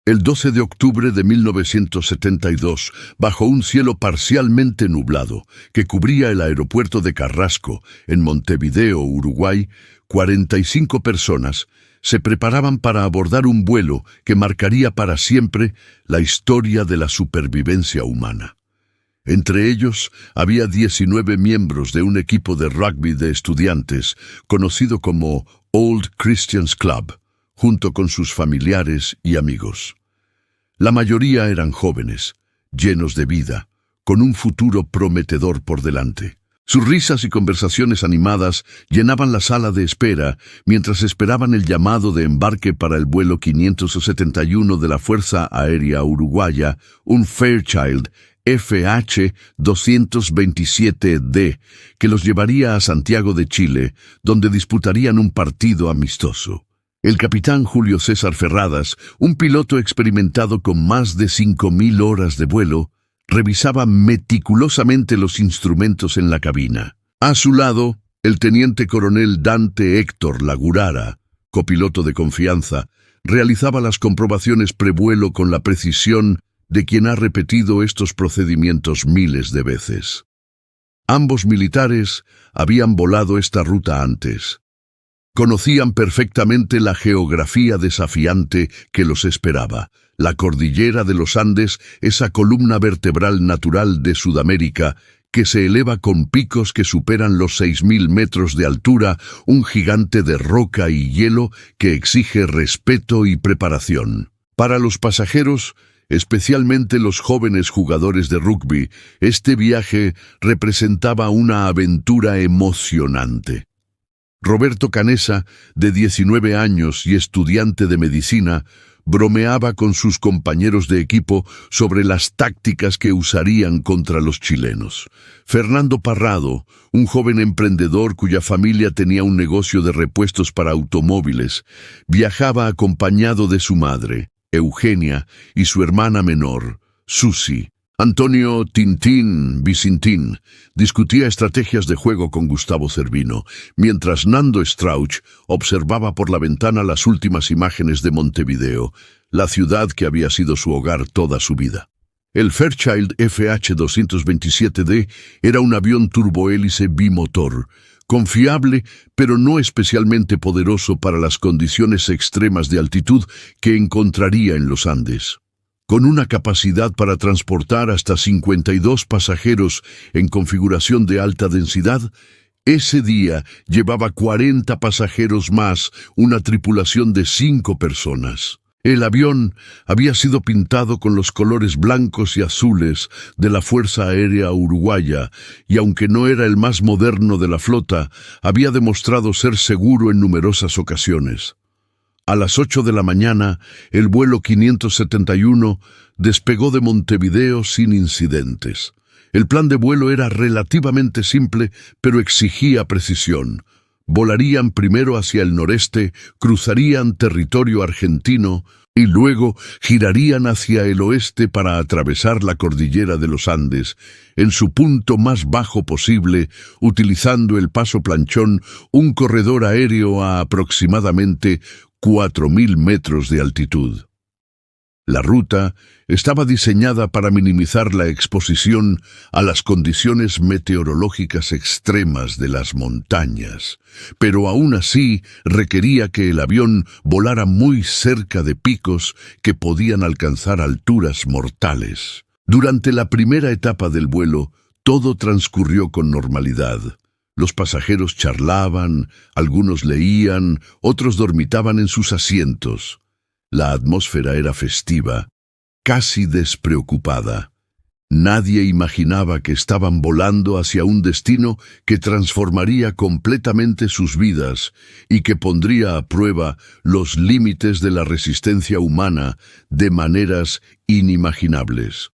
El 12 de octubre de 1972, bajo un cielo parcialmente nublado que cubría el aeropuerto de Carrasco, en Montevideo, Uruguay, 45 personas se preparaban para abordar un vuelo que marcaría para siempre la historia de la supervivencia humana. Entre ellos había 19 miembros de un equipo de rugby de estudiantes, conocido como Old Christians Club, junto con sus familiares y amigos. La mayoría eran jóvenes, llenos de vida, con un futuro prometedor por delante. Sus risas y conversaciones animadas llenaban la sala de espera mientras esperaban el llamado de embarque para el vuelo 571 de la Fuerza Aérea Uruguaya, un Fairchild FH-227D, que los llevaría a Santiago de Chile, donde disputarían un partido amistoso. El capitán Julio César Ferradas, un piloto experimentado con más de 5.000 horas de vuelo, revisaba meticulosamente los instrumentos en la cabina. A su lado, el teniente coronel Dante Héctor Lagurara, copiloto de confianza, realizaba las comprobaciones prevuelo con la precisión de quien ha repetido estos procedimientos miles de veces. Ambos militares habían volado esta ruta antes. Conocían perfectamente la geografía desafiante que los esperaba. La cordillera de los Andes, esa columna vertebral natural de Sudamérica, que se eleva con picos que superan los 6.000 metros de altura, un gigante de roca y hielo que exige respeto y preparación. Para los pasajeros, especialmente los jóvenes jugadores de rugby, este viaje representaba una aventura emocionante. Roberto Canessa, de 19 años y estudiante de medicina, bromeaba con sus compañeros de equipo sobre las tácticas que usarían contra los chilenos. Fernando Parrado, un joven emprendedor cuya familia tenía un negocio de repuestos para automóviles, viajaba acompañado de su madre, Eugenia, y su hermana menor, Susi. Antonio Tintín Vicintín discutía estrategias de juego con Gustavo Cervino, mientras Nando Strauch observaba por la ventana las últimas imágenes de Montevideo, la ciudad que había sido su hogar toda su vida. El Fairchild FH-227D era un avión turbohélice bimotor, confiable pero no especialmente poderoso para las condiciones extremas de altitud que encontraría en los Andes. Con una capacidad para transportar hasta 52 pasajeros en configuración de alta densidad, ese día llevaba 40 pasajeros más, una tripulación de 5 personas. El avión había sido pintado con los colores blancos y azules de la Fuerza Aérea Uruguaya, y aunque no era el más moderno de la flota, había demostrado ser seguro en numerosas ocasiones. A las 8 de la mañana, el vuelo 571 despegó de Montevideo sin incidentes. El plan de vuelo era relativamente simple, pero exigía precisión. Volarían primero hacia el noreste, cruzarían territorio argentino y luego girarían hacia el oeste para atravesar la cordillera de los Andes, en su punto más bajo posible, utilizando el Paso Planchón, un corredor aéreo a aproximadamente 4.000 metros de altitud. La ruta estaba diseñada para minimizar la exposición a las condiciones meteorológicas extremas de las montañas, pero aún así requería que el avión volara muy cerca de picos que podían alcanzar alturas mortales. Durante la primera etapa del vuelo, todo transcurrió con normalidad. Los pasajeros charlaban, algunos leían, otros dormitaban en sus asientos. La atmósfera era festiva, casi despreocupada. Nadie imaginaba que estaban volando hacia un destino que transformaría completamente sus vidas y que pondría a prueba los límites de la resistencia humana de maneras inimaginables.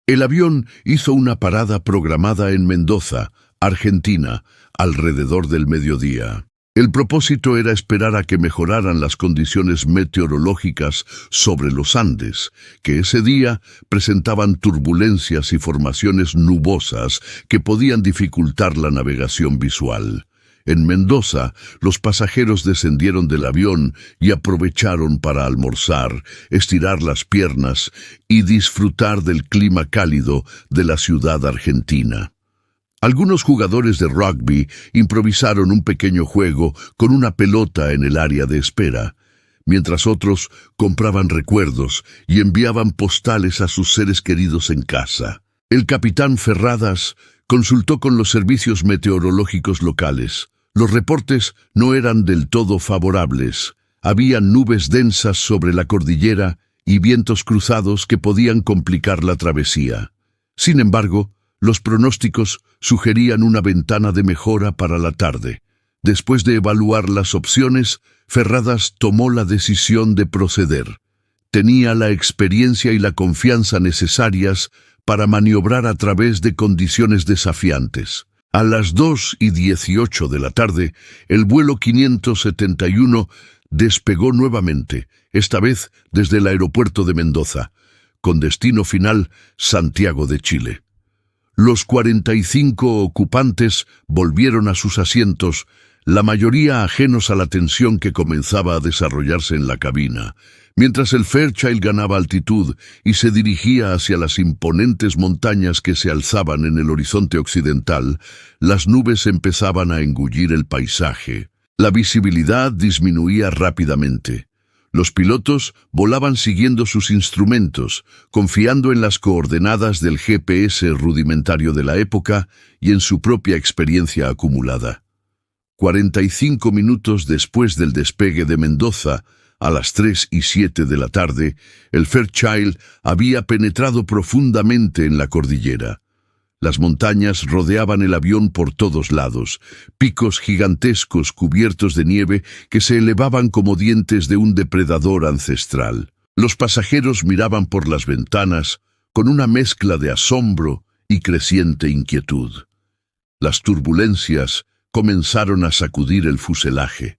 El avión hizo una parada programada en Mendoza, Argentina, alrededor del mediodía. El propósito era esperar a que mejoraran las condiciones meteorológicas sobre los Andes, que ese día presentaban turbulencias y formaciones nubosas que podían dificultar la navegación visual. En Mendoza, los pasajeros descendieron del avión y aprovecharon para almorzar, estirar las piernas y disfrutar del clima cálido de la ciudad argentina. Algunos jugadores de rugby improvisaron un pequeño juego con una pelota en el área de espera, mientras otros compraban recuerdos y enviaban postales a sus seres queridos en casa. El capitán Ferradas consultó con los servicios meteorológicos locales. Los reportes no eran del todo favorables. Había nubes densas sobre la cordillera y vientos cruzados que podían complicar la travesía. Sin embargo, los pronósticos sugerían una ventana de mejora para la tarde. Después de evaluar las opciones, Ferradas tomó la decisión de proceder. Tenía la experiencia y la confianza necesarias para maniobrar a través de condiciones desafiantes. A las 2:18 de la tarde, el vuelo 571 despegó nuevamente, esta vez desde el aeropuerto de Mendoza, con destino final Santiago de Chile. Los 45 ocupantes volvieron a sus asientos, la mayoría ajenos a la tensión que comenzaba a desarrollarse en la cabina. Mientras el Fairchild ganaba altitud y se dirigía hacia las imponentes montañas que se alzaban en el horizonte occidental, las nubes empezaban a engullir el paisaje. La visibilidad disminuía rápidamente. Los pilotos volaban siguiendo sus instrumentos, confiando en las coordenadas del GPS rudimentario de la época y en su propia experiencia acumulada. 45 minutos después del despegue de Mendoza, a las 3:07 de la tarde, el Fairchild había penetrado profundamente en la cordillera. Las montañas rodeaban el avión por todos lados, picos gigantescos cubiertos de nieve que se elevaban como dientes de un depredador ancestral. Los pasajeros miraban por las ventanas con una mezcla de asombro y creciente inquietud. Las turbulencias comenzaron a sacudir el fuselaje.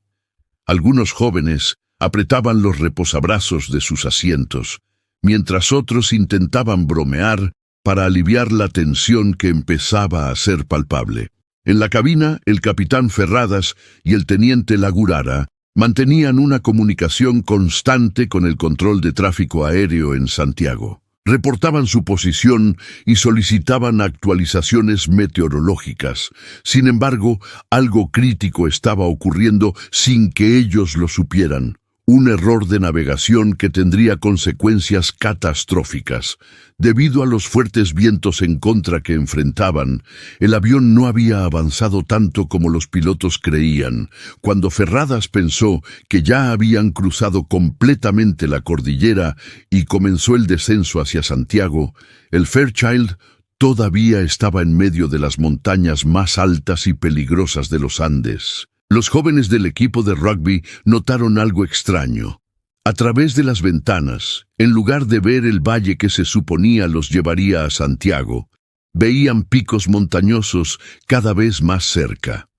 Algunos jóvenes apretaban los reposabrazos de sus asientos, mientras otros intentaban bromear para aliviar la tensión que empezaba a ser palpable. En la cabina, el capitán Ferradas y el teniente Lagurara mantenían una comunicación constante con el control de tráfico aéreo en Santiago. Reportaban su posición y solicitaban actualizaciones meteorológicas. Sin embargo, algo crítico estaba ocurriendo sin que ellos lo supieran. Un error de navegación que tendría consecuencias catastróficas. Debido a los fuertes vientos en contra que enfrentaban, el avión no había avanzado tanto como los pilotos creían. Cuando Ferradas pensó que ya habían cruzado completamente la cordillera y comenzó el descenso hacia Santiago, el Fairchild todavía estaba en medio de las montañas más altas y peligrosas de los Andes. Los jóvenes del equipo de rugby notaron algo extraño. A través de las ventanas, en lugar de ver el valle que se suponía los llevaría a Santiago, veían picos montañosos cada vez más cerca.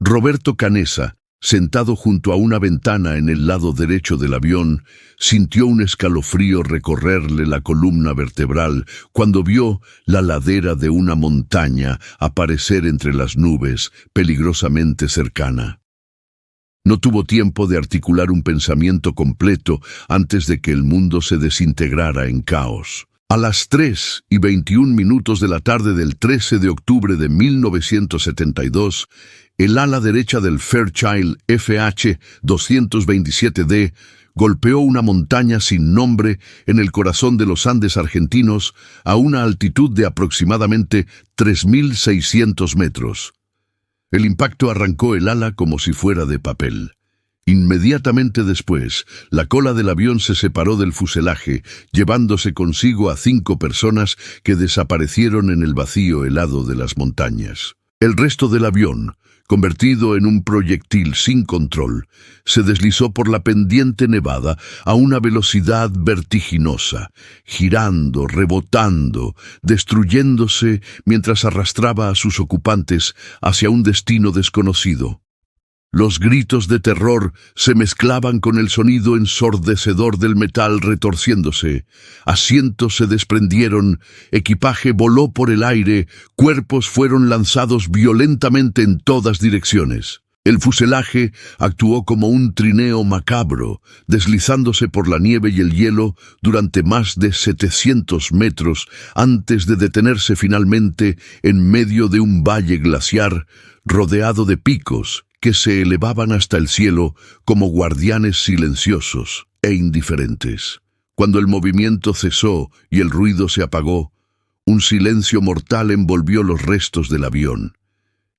Roberto Canessa, sentado junto a una ventana en el lado derecho del avión, sintió un escalofrío recorrerle la columna vertebral cuando vio la ladera de una montaña aparecer entre las nubes, peligrosamente cercana. No tuvo tiempo de articular un pensamiento completo antes de que el mundo se desintegrara en caos. A las 3:21 de la tarde del 13 de octubre de 1972, el ala derecha del Fairchild FH-227D golpeó una montaña sin nombre en el corazón de los Andes argentinos a una altitud de aproximadamente 3.600 metros. El impacto arrancó el ala como si fuera de papel. Inmediatamente después, la cola del avión se separó del fuselaje, llevándose consigo a 5 personas que desaparecieron en el vacío helado de las montañas. El resto del avión, convertido en un proyectil sin control, se deslizó por la pendiente nevada a una velocidad vertiginosa, girando, rebotando, destruyéndose mientras arrastraba a sus ocupantes hacia un destino desconocido. Los gritos de terror se mezclaban con el sonido ensordecedor del metal retorciéndose. Asientos se desprendieron, equipaje voló por el aire, cuerpos fueron lanzados violentamente en todas direcciones. El fuselaje actuó como un trineo macabro, deslizándose por la nieve y el hielo durante más de 700 metros antes de detenerse finalmente en medio de un valle glaciar rodeado de picos que se elevaban hasta el cielo como guardianes silenciosos e indiferentes. Cuando el movimiento cesó y el ruido se apagó, un silencio mortal envolvió los restos del avión.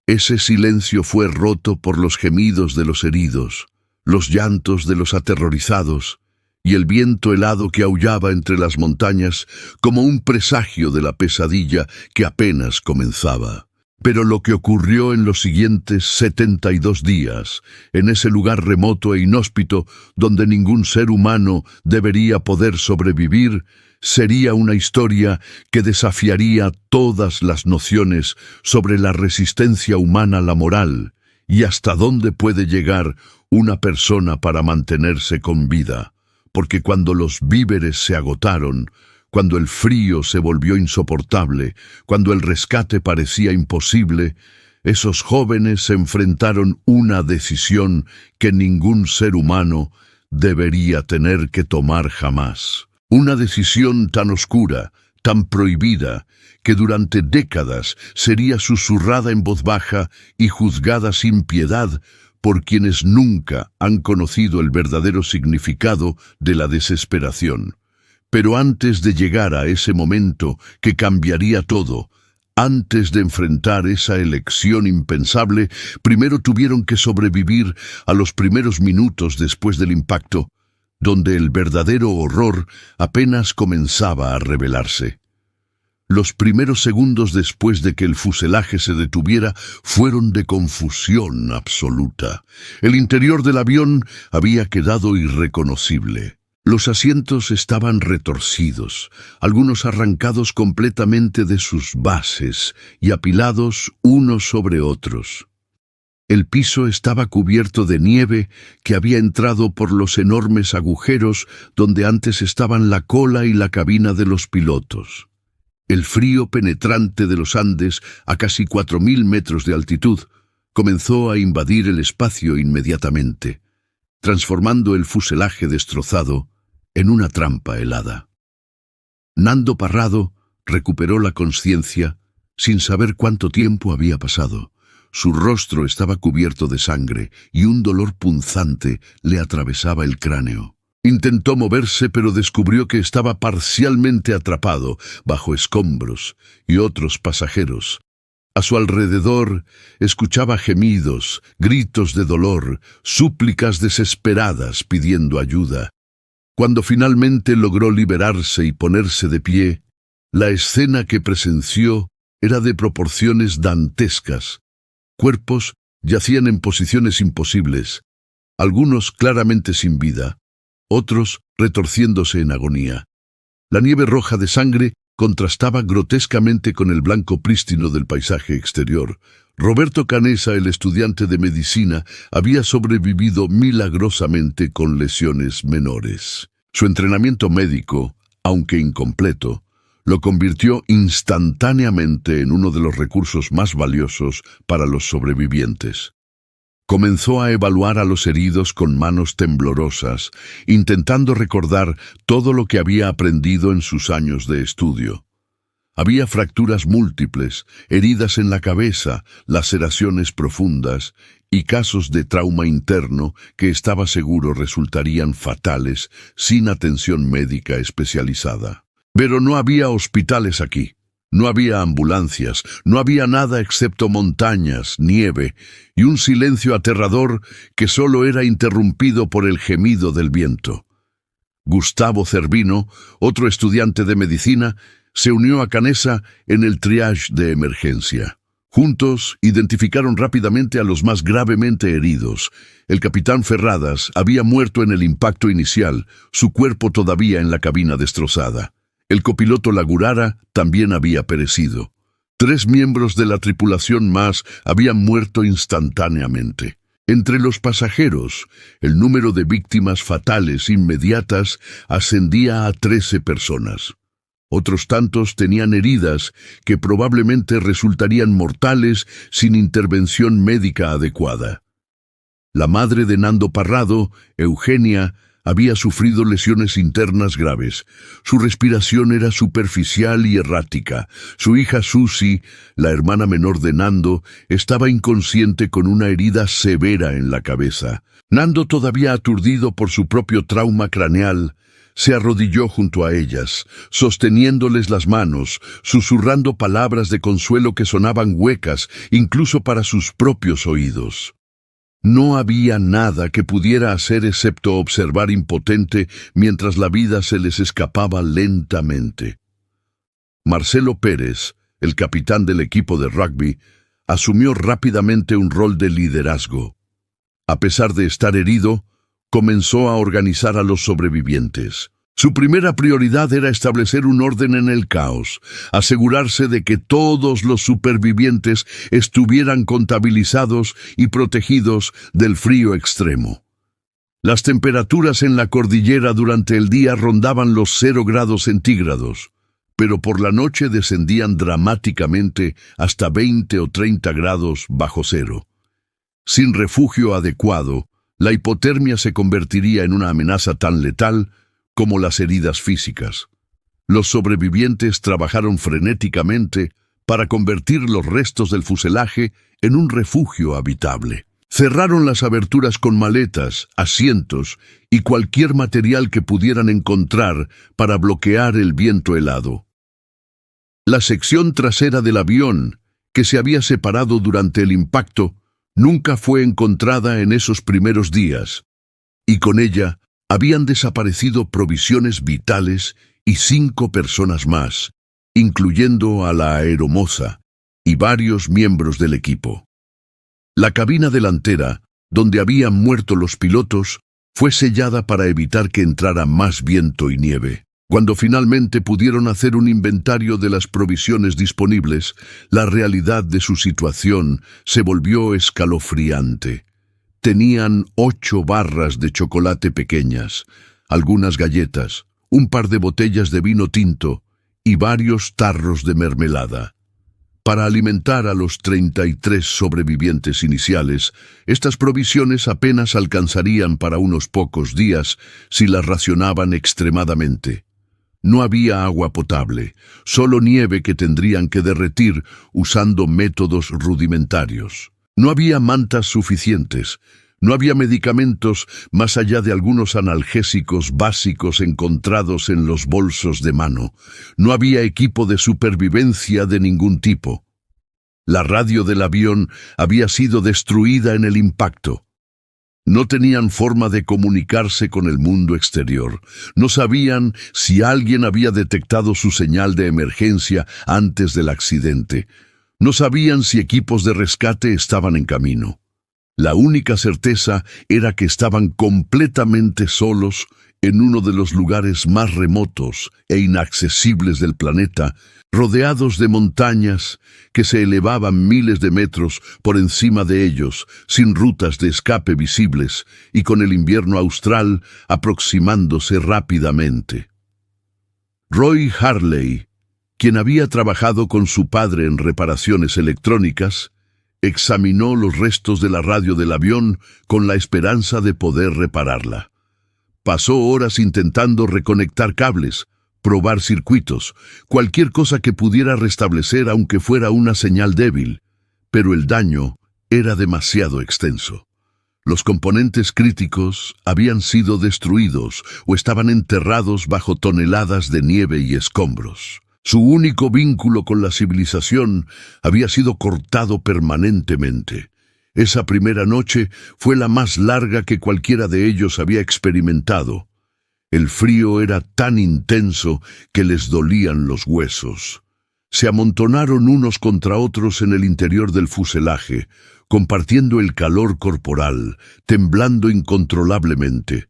Ese silencio fue roto por los gemidos de los heridos, los llantos de los aterrorizados y el viento helado que aullaba entre las montañas como un presagio de la pesadilla que apenas comenzaba. Pero lo que ocurrió en los siguientes 72 días, en ese lugar remoto e inhóspito donde ningún ser humano debería poder sobrevivir, sería una historia que desafiaría todas las nociones sobre la resistencia humana a la moral y hasta dónde puede llegar una persona para mantenerse con vida. Porque cuando los víveres se agotaron, cuando el frío se volvió insoportable, cuando el rescate parecía imposible, esos jóvenes se enfrentaron una decisión que ningún ser humano debería tener que tomar jamás. Una decisión tan oscura, tan prohibida, que durante décadas sería susurrada en voz baja y juzgada sin piedad por quienes nunca han conocido el verdadero significado de la desesperación. Pero antes de llegar a ese momento que cambiaría todo, antes de enfrentar esa elección impensable, primero tuvieron que sobrevivir a los primeros minutos después del impacto, donde el verdadero horror apenas comenzaba a revelarse. Los primeros segundos después de que el fuselaje se detuviera fueron de confusión absoluta. El interior del avión había quedado irreconocible. Los asientos estaban retorcidos, algunos arrancados completamente de sus bases y apilados unos sobre otros. El piso estaba cubierto de nieve que había entrado por los enormes agujeros donde antes estaban la cola y la cabina de los pilotos. El frío penetrante de los Andes, a casi 4.000 metros de altitud, comenzó a invadir el espacio inmediatamente, transformando el fuselaje destrozado en una trampa helada. Nando Parrado recuperó la conciencia sin saber cuánto tiempo había pasado. Su rostro estaba cubierto de sangre y un dolor punzante le atravesaba el cráneo. Intentó moverse, pero descubrió que estaba parcialmente atrapado bajo escombros y otros pasajeros. A su alrededor escuchaba gemidos, gritos de dolor, súplicas desesperadas pidiendo ayuda. Cuando finalmente logró liberarse y ponerse de pie, la escena que presenció era de proporciones dantescas. Cuerpos yacían en posiciones imposibles, algunos claramente sin vida, otros retorciéndose en agonía. La nieve roja de sangre contrastaba grotescamente con el blanco prístino del paisaje exterior. Roberto Canessa, el estudiante de medicina, había sobrevivido milagrosamente con lesiones menores. Su entrenamiento médico, aunque incompleto, lo convirtió instantáneamente en uno de los recursos más valiosos para los sobrevivientes. Comenzó a evaluar a los heridos con manos temblorosas, intentando recordar todo lo que había aprendido en sus años de estudio. Había fracturas múltiples, heridas en la cabeza, laceraciones profundas y casos de trauma interno que estaba seguro resultarían fatales sin atención médica especializada. Pero no había hospitales aquí. No había ambulancias, no había nada excepto montañas, nieve y un silencio aterrador que solo era interrumpido por el gemido del viento. Gustavo Cervino, otro estudiante de medicina, se unió a Canessa en el triage de emergencia. Juntos identificaron rápidamente a los más gravemente heridos. El capitán Ferradas había muerto en el impacto inicial, su cuerpo todavía en la cabina destrozada. El copiloto Lagurara también había perecido. 3 miembros de la tripulación más habían muerto instantáneamente. Entre los pasajeros, el número de víctimas fatales inmediatas ascendía a 13 personas. Otros tantos tenían heridas que probablemente resultarían mortales sin intervención médica adecuada. La madre de Nando Parrado, Eugenia, había sufrido lesiones internas graves. Su respiración era superficial y errática. Su hija Susi, la hermana menor de Nando, estaba inconsciente con una herida severa en la cabeza. Nando, todavía aturdido por su propio trauma craneal, se arrodilló junto a ellas, sosteniéndoles las manos, susurrando palabras de consuelo que sonaban huecas, incluso para sus propios oídos. No había nada que pudiera hacer excepto observar impotente mientras la vida se les escapaba lentamente. Marcelo Pérez, el capitán del equipo de rugby, asumió rápidamente un rol de liderazgo. A pesar de estar herido, comenzó a organizar a los sobrevivientes. Su primera prioridad era establecer un orden en el caos, asegurarse de que todos los supervivientes estuvieran contabilizados y protegidos del frío extremo. Las temperaturas en la cordillera durante el día rondaban los 0 grados centígrados, pero por la noche descendían dramáticamente hasta 20 o 30 grados bajo cero. Sin refugio adecuado, la hipotermia se convertiría en una amenaza tan letal como las heridas físicas. Los sobrevivientes trabajaron frenéticamente para convertir los restos del fuselaje en un refugio habitable. Cerraron las aberturas con maletas, asientos y cualquier material que pudieran encontrar para bloquear el viento helado. La sección trasera del avión, que se había separado durante el impacto, nunca fue encontrada en esos primeros días, y con ella habían desaparecido provisiones vitales y 5 personas más, incluyendo a la aeromoza y varios miembros del equipo. La cabina delantera, donde habían muerto los pilotos, fue sellada para evitar que entrara más viento y nieve. Cuando finalmente pudieron hacer un inventario de las provisiones disponibles, la realidad de su situación se volvió escalofriante. Tenían 8 barras de chocolate pequeñas, algunas galletas, un par de botellas de vino tinto y varios tarros de mermelada. Para alimentar a los 33 sobrevivientes iniciales, estas provisiones apenas alcanzarían para unos pocos días si las racionaban extremadamente. No había agua potable, solo nieve que tendrían que derretir usando métodos rudimentarios. No había mantas suficientes, no había medicamentos más allá de algunos analgésicos básicos encontrados en los bolsos de mano. No había equipo de supervivencia de ningún tipo. La radio del avión había sido destruida en el impacto. No tenían forma de comunicarse con el mundo exterior. No sabían si alguien había detectado su señal de emergencia antes del accidente. No sabían si equipos de rescate estaban en camino. La única certeza era que estaban completamente solos en uno de los lugares más remotos e inaccesibles del planeta, rodeados de montañas que se elevaban miles de metros por encima de ellos, sin rutas de escape visibles y con el invierno austral aproximándose rápidamente. Roy Harley, quien había trabajado con su padre en reparaciones electrónicas, examinó los restos de la radio del avión con la esperanza de poder repararla. Pasó horas intentando reconectar cables, probar circuitos, cualquier cosa que pudiera restablecer aunque fuera una señal débil, pero el daño era demasiado extenso. Los componentes críticos habían sido destruidos o estaban enterrados bajo toneladas de nieve y escombros. Su único vínculo con la civilización había sido cortado permanentemente. Esa primera noche fue la más larga que cualquiera de ellos había experimentado. El frío era tan intenso que les dolían los huesos. Se amontonaron unos contra otros en el interior del fuselaje, compartiendo el calor corporal, temblando incontrolablemente.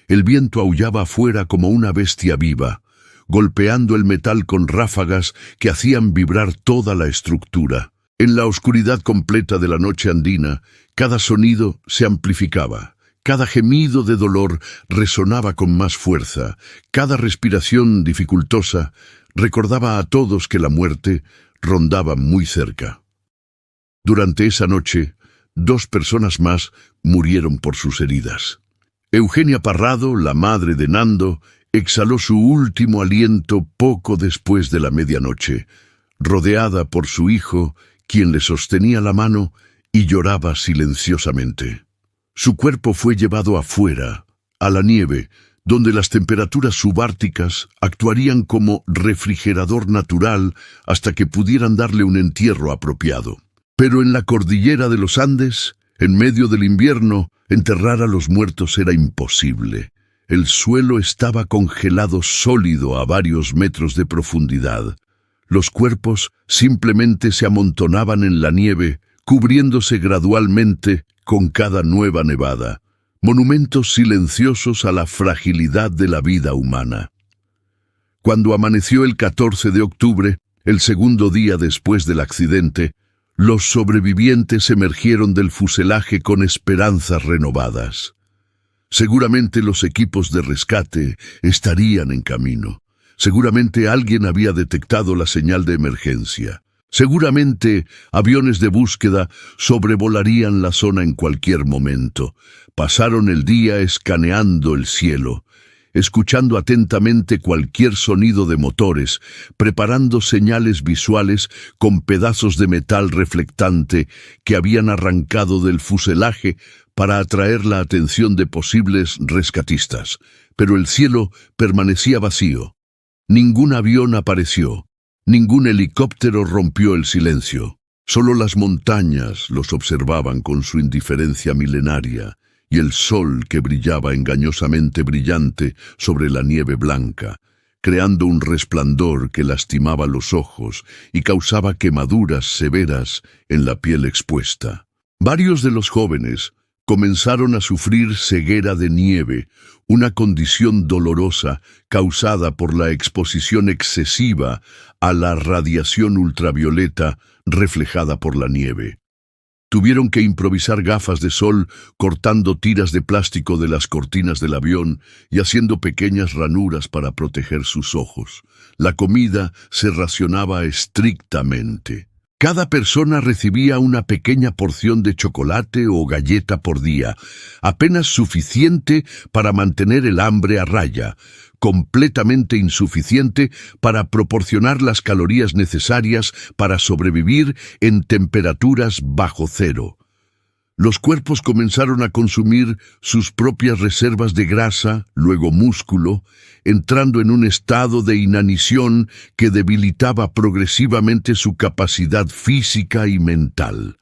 El viento aullaba afuera como una bestia viva, golpeando el metal con ráfagas que hacían vibrar toda la estructura. En la oscuridad completa de la noche andina, cada sonido se amplificaba, cada gemido de dolor resonaba con más fuerza, cada respiración dificultosa recordaba a todos que la muerte rondaba muy cerca. Durante esa noche, 2 personas más murieron por sus heridas. Eugenia Parrado, la madre de Nando, exhaló su último aliento poco después de la medianoche, rodeada por su hijo, quien le sostenía la mano y lloraba silenciosamente. Su cuerpo fue llevado afuera, a la nieve, donde las temperaturas subárticas actuarían como refrigerador natural hasta que pudieran darle un entierro apropiado. Pero en la cordillera de los Andes, en medio del invierno, enterrar a los muertos era imposible. El suelo estaba congelado sólido a varios metros de profundidad. Los cuerpos simplemente se amontonaban en la nieve, cubriéndose gradualmente con cada nueva nevada. Monumentos silenciosos a la fragilidad de la vida humana. Cuando amaneció el 14 de octubre, el segundo día después del accidente, los sobrevivientes emergieron del fuselaje con esperanzas renovadas. Seguramente los equipos de rescate estarían en camino. Seguramente alguien había detectado la señal de emergencia. Seguramente aviones de búsqueda sobrevolarían la zona en cualquier momento. Pasaron el día escaneando el cielo, escuchando atentamente cualquier sonido de motores, preparando señales visuales con pedazos de metal reflectante que habían arrancado del fuselaje para atraer la atención de posibles rescatistas. Pero el cielo permanecía vacío. Ningún avión apareció. Ningún helicóptero rompió el silencio. Solo las montañas los observaban con su indiferencia milenaria y el sol que brillaba engañosamente brillante sobre la nieve blanca, creando un resplandor que lastimaba los ojos y causaba quemaduras severas en la piel expuesta. Varios de los jóvenes comenzaron a sufrir ceguera de nieve, una condición dolorosa causada por la exposición excesiva a la radiación ultravioleta reflejada por la nieve. Tuvieron que improvisar gafas de sol cortando tiras de plástico de las cortinas del avión y haciendo pequeñas ranuras para proteger sus ojos. La comida se racionaba estrictamente. Cada persona recibía una pequeña porción de chocolate o galleta por día, apenas suficiente para mantener el hambre a raya, completamente insuficiente para proporcionar las calorías necesarias para sobrevivir en temperaturas bajo cero. Los cuerpos comenzaron a consumir sus propias reservas de grasa, luego músculo, entrando en un estado de inanición que debilitaba progresivamente su capacidad física y mental.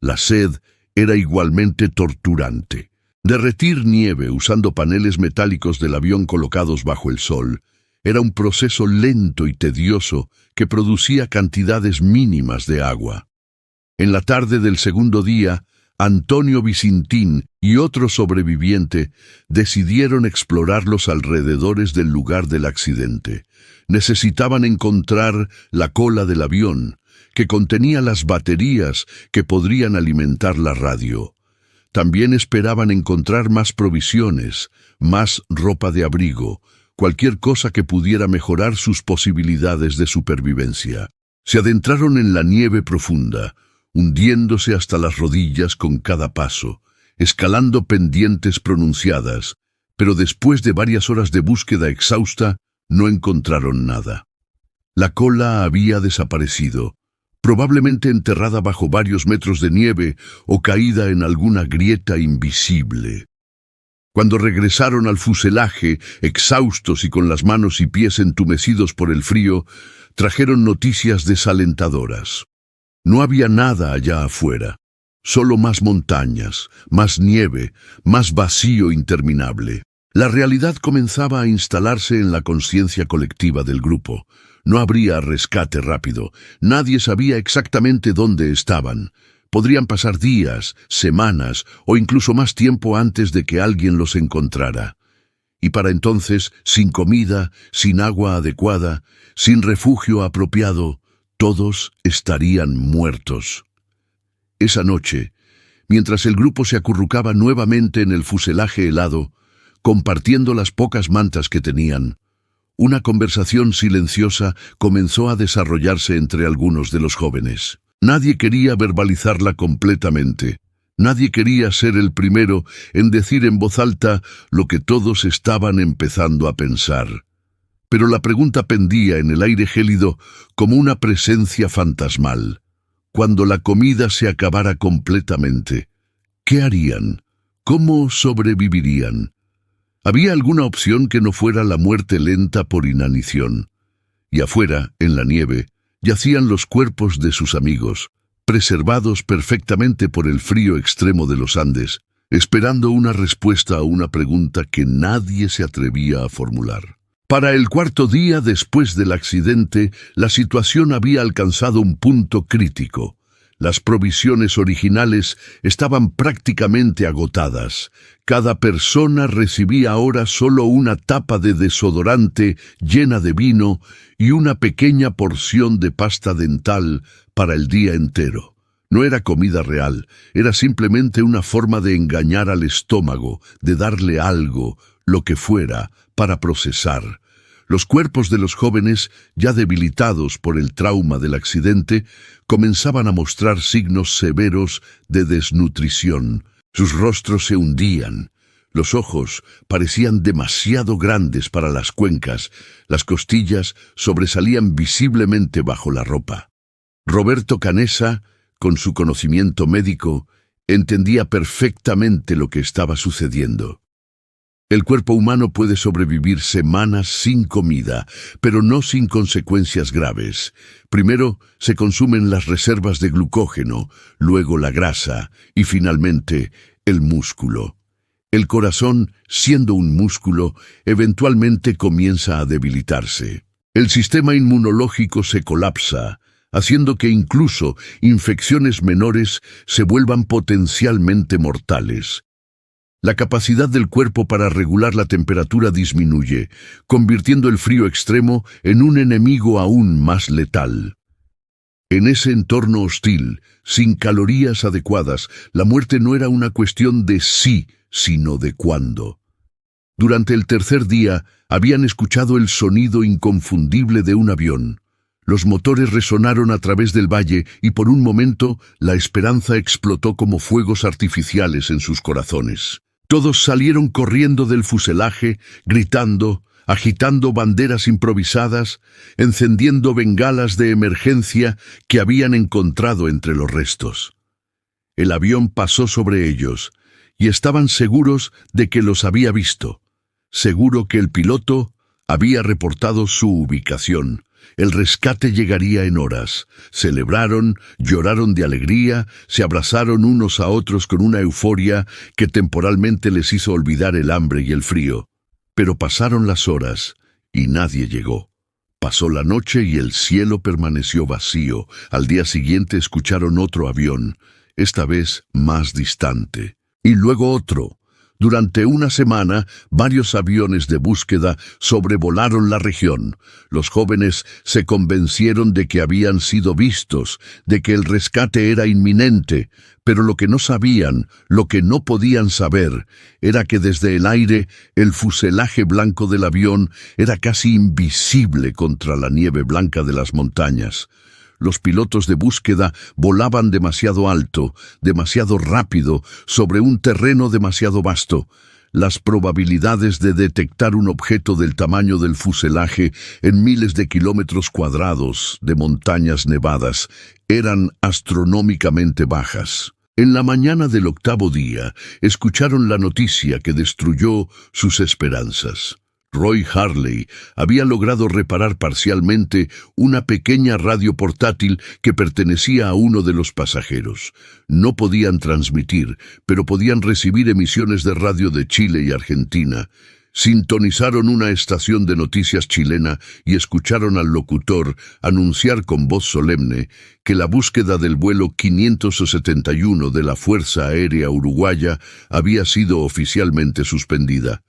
La sed era igualmente torturante. Derretir nieve usando paneles metálicos del avión colocados bajo el sol era un proceso lento y tedioso que producía cantidades mínimas de agua. En la tarde del segundo día, Antonio Vicintín y otro sobreviviente decidieron explorar los alrededores del lugar del accidente. Necesitaban encontrar la cola del avión, que contenía las baterías que podrían alimentar la radio. También esperaban encontrar más provisiones, más ropa de abrigo, cualquier cosa que pudiera mejorar sus posibilidades de supervivencia. Se adentraron en la nieve profunda, hundiéndose hasta las rodillas con cada paso, escalando pendientes pronunciadas, pero después de varias horas de búsqueda exhausta, no encontraron nada. La cola había desaparecido, probablemente enterrada bajo varios metros de nieve o caída en alguna grieta invisible. Cuando regresaron al fuselaje, exhaustos y con las manos y pies entumecidos por el frío, trajeron noticias desalentadoras. No había nada allá afuera, solo más montañas, más nieve, más vacío interminable. La realidad comenzaba a instalarse en la conciencia colectiva del grupo. No habría rescate rápido, nadie sabía exactamente dónde estaban. Podrían pasar días, semanas o incluso más tiempo antes de que alguien los encontrara. Y para entonces, sin comida, sin agua adecuada, sin refugio apropiado, Todos estarían muertos. Esa noche, mientras el grupo se acurrucaba nuevamente en el fuselaje helado, compartiendo las pocas mantas que tenían, una conversación silenciosa comenzó a desarrollarse entre algunos de los jóvenes. Nadie quería verbalizarla completamente. Nadie quería ser el primero en decir en voz alta lo que todos estaban empezando a pensar. Pero la pregunta pendía en el aire gélido como una presencia fantasmal. Cuando la comida se acabara completamente, ¿qué harían? ¿Cómo sobrevivirían? ¿Había alguna opción que no fuera la muerte lenta por inanición? Y afuera, en la nieve, yacían los cuerpos de sus amigos, preservados perfectamente por el frío extremo de los Andes, esperando una respuesta a una pregunta que nadie se atrevía a formular. Para el cuarto día después del accidente, la situación había alcanzado un punto crítico. Las provisiones originales estaban prácticamente agotadas. Cada persona recibía ahora solo una tapa de desodorante llena de vino y una pequeña porción de pasta dental para el día entero. No era comida real, era simplemente una forma de engañar al estómago, de darle algo, lo que fuera, para procesar. Los cuerpos de los jóvenes, ya debilitados por el trauma del accidente, comenzaban a mostrar signos severos de desnutrición. Sus rostros se hundían. Los ojos parecían demasiado grandes para las cuencas. Las costillas sobresalían visiblemente bajo la ropa. Roberto Canessa, con su conocimiento médico, entendía perfectamente lo que estaba sucediendo. El cuerpo humano puede sobrevivir semanas sin comida, pero no sin consecuencias graves. Primero se consumen las reservas de glucógeno, luego la grasa y finalmente el músculo. El corazón, siendo un músculo, eventualmente comienza a debilitarse. El sistema inmunológico se colapsa, haciendo que incluso infecciones menores se vuelvan potencialmente mortales. La capacidad del cuerpo para regular la temperatura disminuye, convirtiendo el frío extremo en un enemigo aún más letal. En ese entorno hostil, sin calorías adecuadas, la muerte no era una cuestión de sí, sino de cuándo. Durante el tercer día, habían escuchado el sonido inconfundible de un avión. Los motores resonaron a través del valle y por un momento la esperanza explotó como fuegos artificiales en sus corazones. Todos salieron corriendo del fuselaje, gritando, agitando banderas improvisadas, encendiendo bengalas de emergencia que habían encontrado entre los restos. El avión pasó sobre ellos, y estaban seguros de que los había visto, seguro que el piloto había reportado su ubicación. El rescate llegaría en horas. Celebraron, lloraron de alegría, se abrazaron unos a otros con una euforia que temporalmente les hizo olvidar el hambre y el frío. Pero pasaron las horas y nadie llegó. Pasó la noche y el cielo permaneció vacío. Al día siguiente escucharon otro avión, esta vez más distante. Y luego otro. Durante una semana, varios aviones de búsqueda sobrevolaron la región. Los jóvenes se convencieron de que habían sido vistos, de que el rescate era inminente, pero lo que no sabían, lo que no podían saber, era que desde el aire el fuselaje blanco del avión era casi invisible contra la nieve blanca de las montañas. Los pilotos de búsqueda volaban demasiado alto, demasiado rápido, sobre un terreno demasiado vasto. Las probabilidades de detectar un objeto del tamaño del fuselaje en miles de kilómetros cuadrados de montañas nevadas eran astronómicamente bajas. En la mañana del octavo día, escucharon la noticia que destruyó sus esperanzas. Roy Harley había logrado reparar parcialmente una pequeña radio portátil que pertenecía a uno de los pasajeros. No podían transmitir, pero podían recibir emisiones de radio de Chile y Argentina. Sintonizaron una estación de noticias chilena y escucharon al locutor anunciar con voz solemne que la búsqueda del vuelo 571 de la Fuerza Aérea Uruguaya había sido oficialmente suspendida.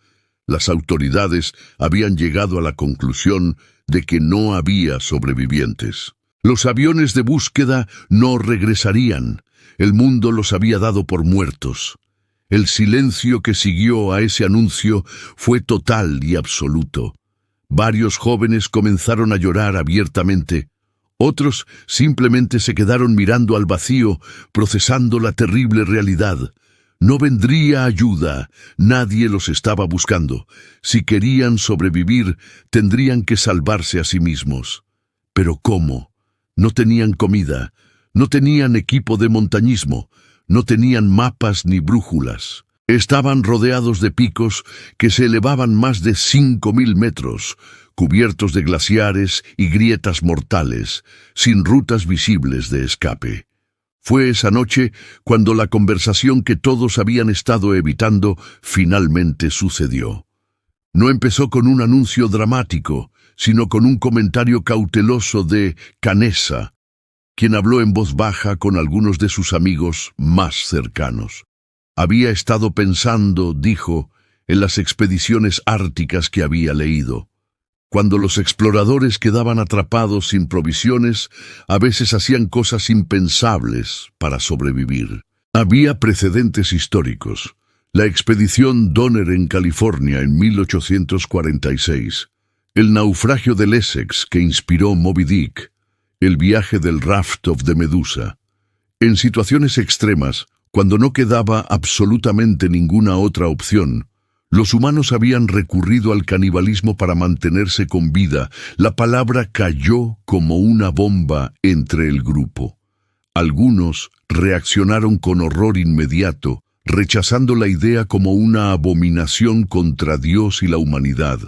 Las autoridades habían llegado a la conclusión de que no había sobrevivientes. Los aviones de búsqueda no regresarían. El mundo los había dado por muertos. El silencio que siguió a ese anuncio fue total y absoluto. Varios jóvenes comenzaron a llorar abiertamente. Otros simplemente se quedaron mirando al vacío, procesando la terrible realidad. No vendría ayuda, nadie los estaba buscando. Si querían sobrevivir, tendrían que salvarse a sí mismos. ¿Pero cómo? No tenían comida, no tenían equipo de montañismo, no tenían mapas ni brújulas. Estaban rodeados de picos que se elevaban más de 5.000 metros, cubiertos de glaciares y grietas mortales, sin rutas visibles de escape. Fue esa noche cuando la conversación que todos habían estado evitando finalmente sucedió. No empezó con un anuncio dramático, sino con un comentario cauteloso de Canessa, quien habló en voz baja con algunos de sus amigos más cercanos. Había estado pensando, dijo, en las expediciones árticas que había leído. Cuando los exploradores quedaban atrapados sin provisiones, a veces hacían cosas impensables para sobrevivir. Había precedentes históricos. La expedición Donner en California en 1846, el naufragio del Essex que inspiró Moby Dick, el viaje del Raft of the Medusa. En situaciones extremas, cuando no quedaba absolutamente ninguna otra opción, los humanos habían recurrido al canibalismo para mantenerse con vida. La palabra cayó como una bomba entre el grupo. Algunos reaccionaron con horror inmediato, rechazando la idea como una abominación contra Dios y la humanidad.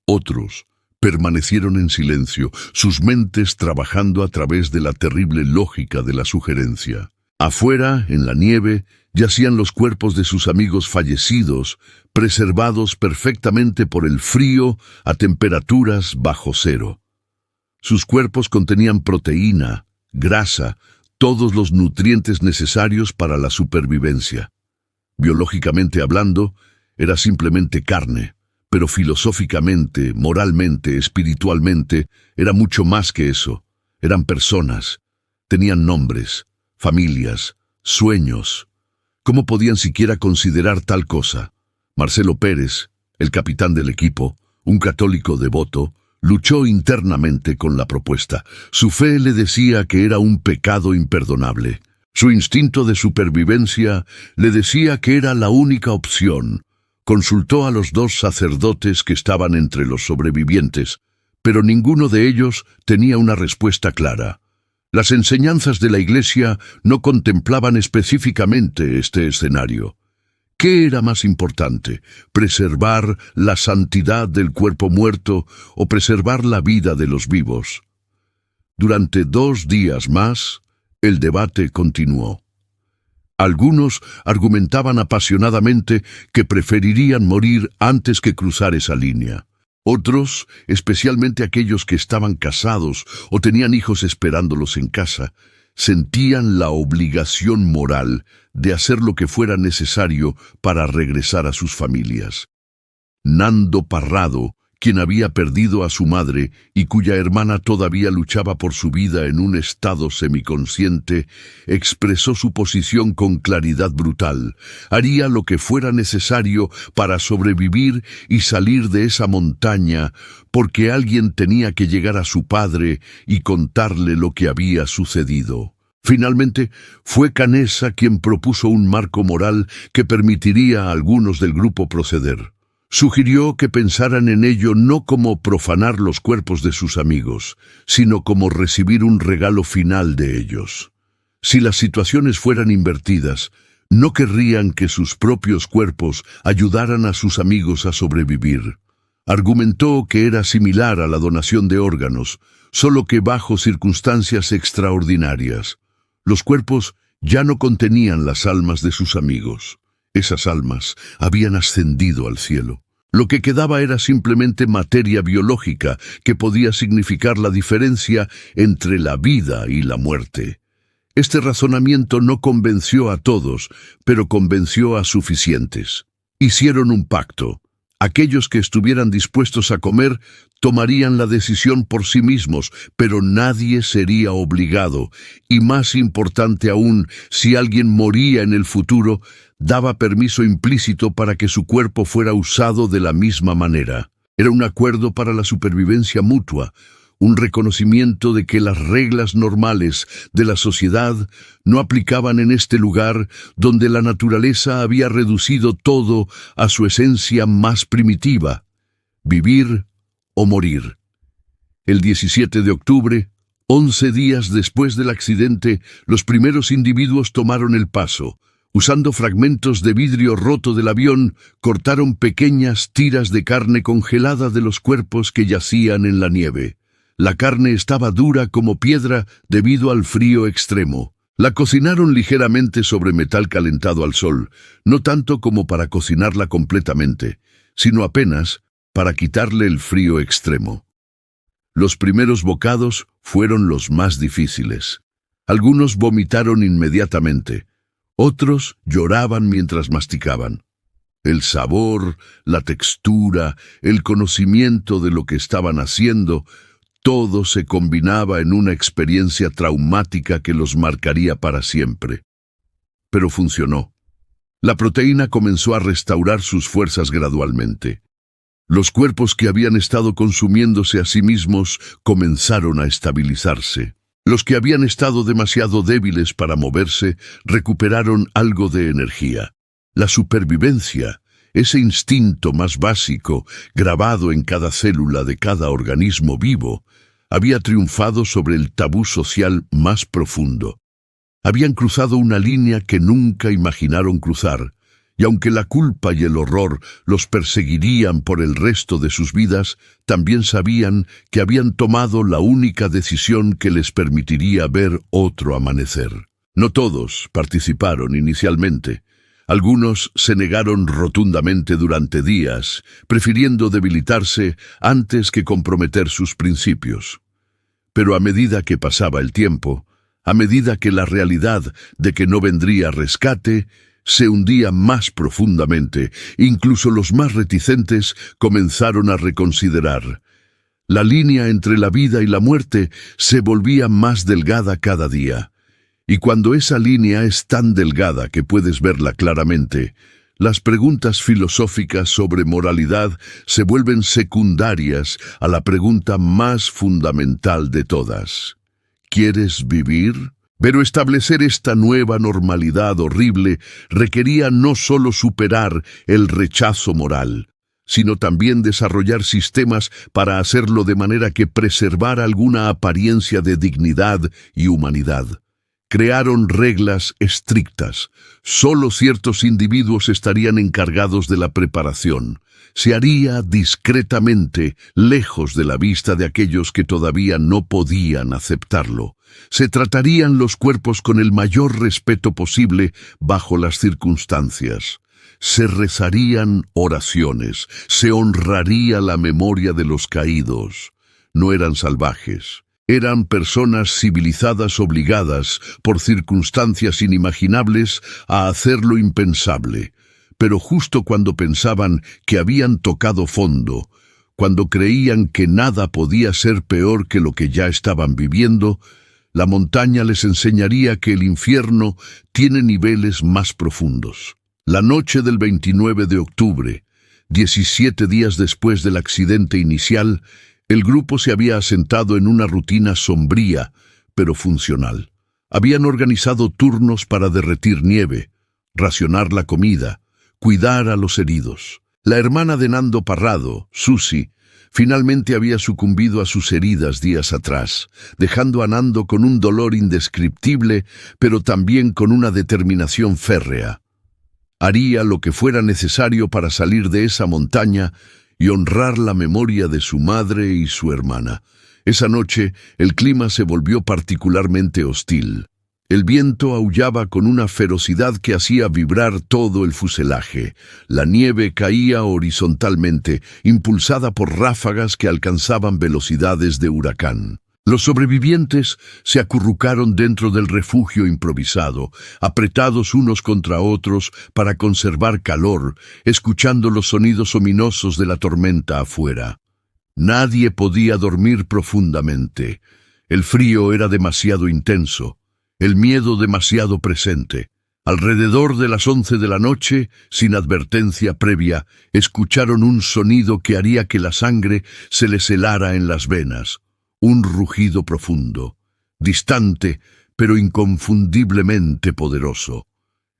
Otros permanecieron en silencio, sus mentes trabajando a través de la terrible lógica de la sugerencia. Afuera, en la nieve, yacían los cuerpos de sus amigos fallecidos, preservados perfectamente por el frío a temperaturas bajo cero. Sus cuerpos contenían proteína, grasa, todos los nutrientes necesarios para la supervivencia. Biológicamente hablando, era simplemente carne, pero filosóficamente, moralmente, espiritualmente, era mucho más que eso. Eran personas, tenían nombres, familias, sueños. ¿Cómo podían siquiera considerar tal cosa? Marcelo Pérez, el capitán del equipo, un católico devoto, luchó internamente con la propuesta. Su fe le decía que era un pecado imperdonable. Su instinto de supervivencia le decía que era la única opción. Consultó a los 2 sacerdotes que estaban entre los sobrevivientes, pero ninguno de ellos tenía una respuesta clara. Las enseñanzas de la Iglesia no contemplaban específicamente este escenario. ¿Qué era más importante? ¿Preservar la santidad del cuerpo muerto o preservar la vida de los vivos? Durante 2 días más, el debate continuó. Algunos argumentaban apasionadamente que preferirían morir antes que cruzar esa línea. Otros, especialmente aquellos que estaban casados o tenían hijos esperándolos en casa, sentían la obligación moral de hacer lo que fuera necesario para regresar a sus familias. Nando Parrado, quien había perdido a su madre y cuya hermana todavía luchaba por su vida en un estado semiconsciente, expresó su posición con claridad brutal. Haría lo que fuera necesario para sobrevivir y salir de esa montaña, porque alguien tenía que llegar a su padre y contarle lo que había sucedido. Finalmente, fue Canessa quien propuso un marco moral que permitiría a algunos del grupo proceder. Sugirió que pensaran en ello no como profanar los cuerpos de sus amigos, sino como recibir un regalo final de ellos. Si las situaciones fueran invertidas, no querrían que sus propios cuerpos ayudaran a sus amigos a sobrevivir. Argumentó que era similar a la donación de órganos, solo que bajo circunstancias extraordinarias. Los cuerpos ya no contenían las almas de sus amigos. Esas almas habían ascendido al cielo. Lo que quedaba era simplemente materia biológica que podía significar la diferencia entre la vida y la muerte. Este razonamiento no convenció a todos, pero convenció a suficientes. Hicieron un pacto. Aquellos que estuvieran dispuestos a comer Tomarían la decisión por sí mismos, pero nadie sería obligado. Y más importante aún, si alguien moría en el futuro, daba permiso implícito para que su cuerpo fuera usado de la misma manera. Era un acuerdo para la supervivencia mutua, un reconocimiento de que las reglas normales de la sociedad no aplicaban en este lugar donde la naturaleza había reducido todo a su esencia más primitiva: vivir o morir. El 17 de octubre, 11 días después del accidente, los primeros individuos tomaron el paso. Usando fragmentos de vidrio roto del avión, cortaron pequeñas tiras de carne congelada de los cuerpos que yacían en la nieve. La carne estaba dura como piedra debido al frío extremo. La cocinaron ligeramente sobre metal calentado al sol, no tanto como para cocinarla completamente, sino apenas para quitarle el frío extremo. Los primeros bocados fueron los más difíciles. Algunos vomitaron inmediatamente. Otros lloraban mientras masticaban. El sabor, la textura, el conocimiento de lo que estaban haciendo, todo se combinaba en una experiencia traumática que los marcaría para siempre. Pero funcionó. La proteína comenzó a restaurar sus fuerzas gradualmente. Los cuerpos que habían estado consumiéndose a sí mismos comenzaron a estabilizarse. Los que habían estado demasiado débiles para moverse recuperaron algo de energía. La supervivencia, ese instinto más básico, grabado en cada célula de cada organismo vivo, había triunfado sobre el tabú social más profundo. Habían cruzado una línea que nunca imaginaron cruzar, y aunque la culpa y el horror los perseguirían por el resto de sus vidas, también sabían que habían tomado la única decisión que les permitiría ver otro amanecer. No todos participaron inicialmente. Algunos se negaron rotundamente durante días, prefiriendo debilitarse antes que comprometer sus principios. Pero a medida que pasaba el tiempo, a medida que la realidad de que no vendría rescate se hundía más profundamente, incluso los más reticentes comenzaron a reconsiderar. La línea entre la vida y la muerte se volvía más delgada cada día. Y cuando esa línea es tan delgada que puedes verla claramente, las preguntas filosóficas sobre moralidad se vuelven secundarias a la pregunta más fundamental de todas. ¿Quieres vivir? Pero establecer esta nueva normalidad horrible requería no solo superar el rechazo moral, sino también desarrollar sistemas para hacerlo de manera que preservara alguna apariencia de dignidad y humanidad. Crearon reglas estrictas. Solo ciertos individuos estarían encargados de la preparación. Se haría discretamente, lejos de la vista de aquellos que todavía no podían aceptarlo. Se tratarían los cuerpos con el mayor respeto posible bajo las circunstancias. Se rezarían oraciones, se honraría la memoria de los caídos. No eran salvajes. Eran personas civilizadas obligadas, por circunstancias inimaginables, a hacer lo impensable. Pero justo cuando pensaban que habían tocado fondo, cuando creían que nada podía ser peor que lo que ya estaban viviendo, la montaña les enseñaría que el infierno tiene niveles más profundos. La noche del 29 de octubre, 17 días después del accidente inicial, el grupo se había asentado en una rutina sombría, pero funcional. Habían organizado turnos para derretir nieve, racionar la comida, cuidar a los heridos. La hermana de Nando Parrado, Susi, finalmente había sucumbido a sus heridas días atrás, dejando a Nando con un dolor indescriptible, pero también con una determinación férrea. Haría lo que fuera necesario para salir de esa montaña y honrar la memoria de su madre y su hermana. Esa noche, el clima se volvió particularmente hostil. El viento aullaba con una ferocidad que hacía vibrar todo el fuselaje. La nieve caía horizontalmente, impulsada por ráfagas que alcanzaban velocidades de huracán. Los sobrevivientes se acurrucaron dentro del refugio improvisado, apretados unos contra otros para conservar calor, escuchando los sonidos ominosos de la tormenta afuera. Nadie podía dormir profundamente. El frío era demasiado intenso, el miedo demasiado presente. Alrededor de las 11 de la noche, sin advertencia previa, escucharon un sonido que haría que la sangre se les helara en las venas. Un rugido profundo, distante, pero inconfundiblemente poderoso.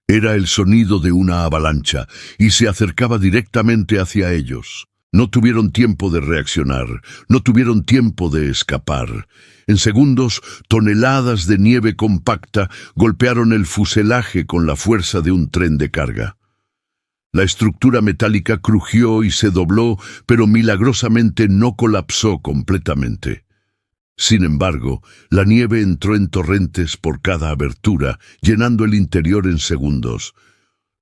Era el sonido de una avalancha, y se acercaba directamente hacia ellos. No tuvieron tiempo de reaccionar, no tuvieron tiempo de escapar. En segundos, toneladas de nieve compacta golpearon el fuselaje con la fuerza de un tren de carga. La estructura metálica crujió y se dobló, pero milagrosamente no colapsó completamente. Sin embargo, la nieve entró en torrentes por cada abertura, llenando el interior en segundos.